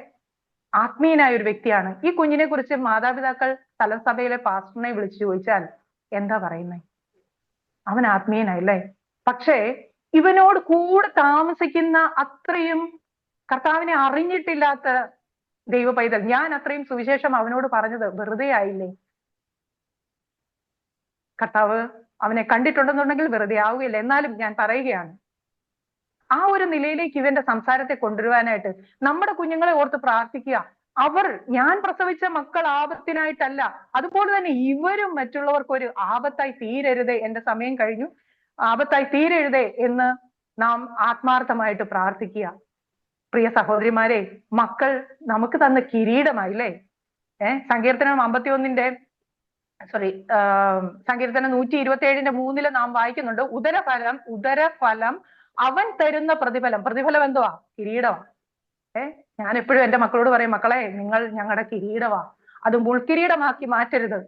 D: ആത്മീയനായ ഒരു വ്യക്തിയാണ്. ഈ കുഞ്ഞിനെ കുറിച്ച് മാതാപിതാക്കൾ സ്ഥലസഭയിലെ പാസ്റ്ററിനെ വിളിച്ചു ചോദിച്ചാൽ എന്താ പറയുന്നേ? അവൻ ആത്മീയനല്ലേ. പക്ഷേ ഇവനോട് കൂടെ താമസിക്കുന്ന അത്രയും കർത്താവിനെ അറിഞ്ഞിട്ടില്ലാത്ത ദൈവ പൈതൽ, ഞാൻ അത്രയും സുവിശേഷം അവനോട് പറഞ്ഞത് വെറുതെ ആയില്ലേ? കർത്താവ് അവനെ കണ്ടിട്ടുണ്ടെന്നുണ്ടെങ്കിൽ വെറുതെ ആവുകയില്ല. എന്നാലും ഞാൻ പറയുകയാണ്, ആ ഒരു നിലയിലേക്ക് ഇവന്റെ സംസാരത്തെ കൊണ്ടുവരുവാനായിട്ട് നമ്മുടെ കുഞ്ഞുങ്ങളെ ഓർത്ത് പ്രാർത്ഥിക്കുക. ഞാൻ പ്രസവിച്ച മക്കൾ ആപത്തിനായിട്ടല്ല, അതുപോലെ തന്നെ ഇവരും മറ്റുള്ളവർക്ക് ഒരു ആപത്തായി തീരരുതേ, എന്റെ സമയം കഴിഞ്ഞു, ആപത്തായി തീരരുതേ എന്ന് നാം ആത്മാർത്ഥമായിട്ട് പ്രാർത്ഥിക്കുക. പ്രിയ സഹോദരിമാരെ, മക്കൾ നമുക്ക് തന്ന കിരീടമായില്ലേ. സങ്കീർത്തനം 127:3 നാം വായിക്കുന്നുണ്ട്, ഉദരഫലം അവൻ തരുന്ന പ്രതിഫലം എന്തുവാ? കിരീടമാണ്. ഞാൻ എപ്പോഴും എന്റെ മക്കളോട് പറയും, മക്കളെ, നിങ്ങൾ ഞങ്ങളുടെ കിരീടമാ. അത് മുൾക്കിരീടമാക്കി മാറ്റരുത്,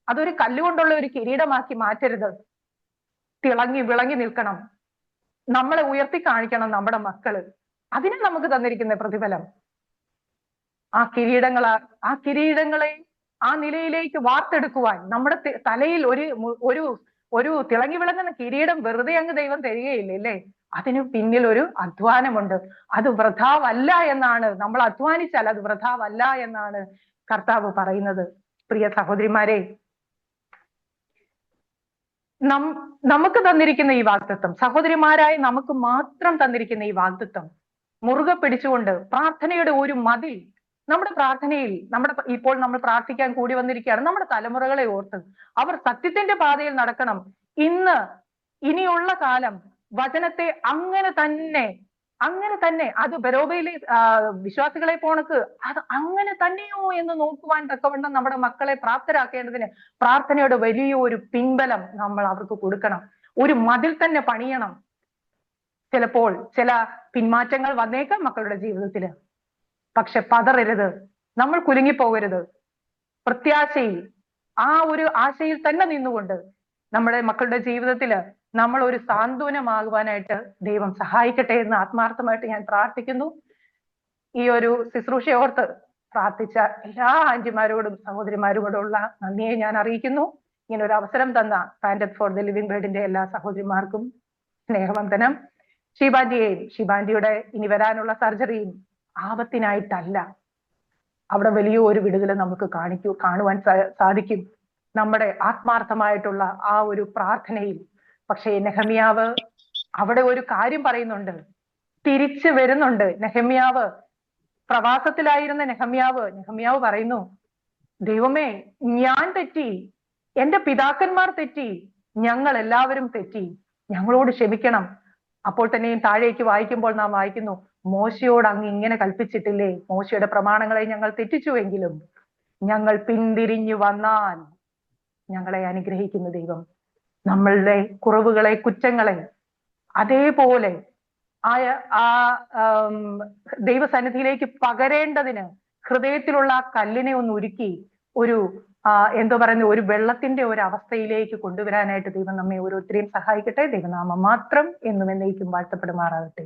D: അതൊരു കല്ലുകൊണ്ടുള്ള ഒരു കിരീടമാക്കി മാറ്റരുത്. തിളങ്ങി വിളങ്ങി നിൽക്കണം, നമ്മളെ ഉയർത്തി കാണിക്കണം നമ്മുടെ മക്കള്. അതിന് നമുക്ക് തന്നിരിക്കുന്ന പ്രതിഫലം ആ കിരീടങ്ങളെ ആ നിലയിലേക്ക് വാർത്തെടുക്കുവാൻ നമ്മുടെ തലയിൽ ഒരു തിളങ്ങി വിളങ്ങുന്ന കിരീടം വെറുതെ അങ്ങ് ദൈവം തരികയില്ല, അല്ലേ? അതിനു പിന്നിൽ ഒരു അധ്വാനമുണ്ട്. അത് വൃഥാവല്ല എന്നാണ്, നമ്മൾ അധ്വാനിച്ചാൽ അത് വൃഥാവല്ല എന്നാണ് കർത്താവ് പറയുന്നത്. പ്രിയ സഹോദരിമാരെ, നമുക്ക് തന്നിരിക്കുന്ന ഈ വാഗ്ദത്തം, സഹോദരിമാരായി നമുക്ക് മാത്രം തന്നിരിക്കുന്ന ഈ വാഗ്ദത്തം മുറുകെ പിടിച്ചുകൊണ്ട് പ്രാർത്ഥനയുടെ ഒരു മതിൽ നമ്മുടെ പ്രാർത്ഥനയിൽ, ഇപ്പോൾ നമ്മൾ പ്രാർത്ഥിക്കാൻ കൂടി വന്നിരിക്കുകയാണ്. നമ്മുടെ തലമുറകളെ ഓർത്ത് അവർ സത്യത്തിന്റെ പാതയിൽ നടക്കണം. ഇനിയുള്ള കാലം വചനത്തെ അങ്ങനെ തന്നെ അത് ബെരോബയിലെ വിശ്വാസികളെ പോണക്ക് അത് അങ്ങനെ തന്നെയോ എന്ന് നോക്കുവാൻ തക്കവണ്ണം നമ്മുടെ മക്കളെ പ്രാപ്തരാക്കേണ്ടതിന് പ്രാർത്ഥനയുടെ വലിയൊരു പിൻബലം നമ്മൾ അവർക്ക് കൊടുക്കണം. ഒരു മതിൽ തന്നെ പണിയണം. ചിലപ്പോൾ ചില പിന്മാറ്റങ്ങൾ വന്നേക്കാം മക്കളുടെ ജീവിതത്തില്, പക്ഷെ പതറരുത്, നമ്മൾ കുലുങ്ങിപ്പോകരുത്. പ്രത്യാശയിൽ, ആ ഒരു ആശയിൽ തന്നെ നിന്നുകൊണ്ട് നമ്മുടെ മക്കളുടെ ജീവിതത്തില് നമ്മൾ ഒരു സാന്ത്വനമാകുവാനായിട്ട് ദൈവം സഹായിക്കട്ടെ എന്ന് ആത്മാർത്ഥമായിട്ട് ഞാൻ പ്രാർത്ഥിക്കുന്നു. ഈ ഒരു ശുശ്രൂഷയോർത്ത് പ്രാർത്ഥിച്ച എല്ലാ ആന്റിമാരോടും സഹോദരിമാരോടുള്ള നന്ദിയെ ഞാൻ അറിയിക്കുന്നു. ഇങ്ങനെ ഒരു അവസരം തന്ന stand up for the living ബ്രെഡിന്റെ എല്ലാ സഹോദരിമാർക്കും സ്നേഹവന്ദനം. ഷീബാന്റിയുടെ ഇനി വരാനുള്ള സർജറിയും ആപത്തിനായിട്ടല്ല. അവിടെ വലിയ ഒരു വിടുതൽ നമുക്ക് കാണുവാൻ സാധിക്കും നമ്മുടെ ആത്മാർത്ഥമായിട്ടുള്ള ആ ഒരു പ്രാർത്ഥനയിൽ. പക്ഷേ നെഹമ്യാവ് അവിടെ ഒരു കാര്യം പറയുന്നുണ്ട്, തിരിച്ചു വരുന്നുണ്ട്. നെഹമ്യാവ് പ്രവാസത്തിലായിരുന്ന നെഹമ്യാവ് പറയുന്നു, ദൈവമേ, ഞാൻ തെറ്റി, എന്റെ പിതാക്കന്മാർ തെറ്റി, ഞങ്ങൾ എല്ലാവരും തെറ്റി, ഞങ്ങളോട് ക്ഷമിക്കണം. അപ്പോൾ തന്നെയും താഴേക്ക് വായിക്കുമ്പോൾ നാം വായിക്കുന്നു, മോശയോട് അങ്ങ് ഇങ്ങനെ കൽപ്പിച്ചിട്ടില്ലേ, മോശയുടെ പ്രമാണങ്ങളെ ഞങ്ങൾ തെറ്റിച്ചുവെങ്കിലും ഞങ്ങൾ പിന്തിരിഞ്ഞു വന്നാൽ ഞങ്ങളെ അനുഗ്രഹിക്കുന്ന ദൈവം നമ്മളുടെ കുറവുകളെ, കുറ്റങ്ങളെ അതേപോലെ ദൈവസന്നിധിയിലേക്ക് പകരേണ്ടതിന് ഹൃദയത്തിലുള്ള ആ കല്ലിനെ ഒന്ന് ഉരുക്കി ഒരു ഒരു വെള്ളത്തിന്റെ ഒരു അവസ്ഥയിലേക്ക് കൊണ്ടുവരാനായിട്ട് ദൈവം നമ്മെ ഓരോരുത്തരെയും സഹായിക്കട്ടെ. ദൈവനാമം മാത്രം എന്നും എന്നേക്കും വാഴ്ത്തപ്പെടുമാറാകട്ടെ.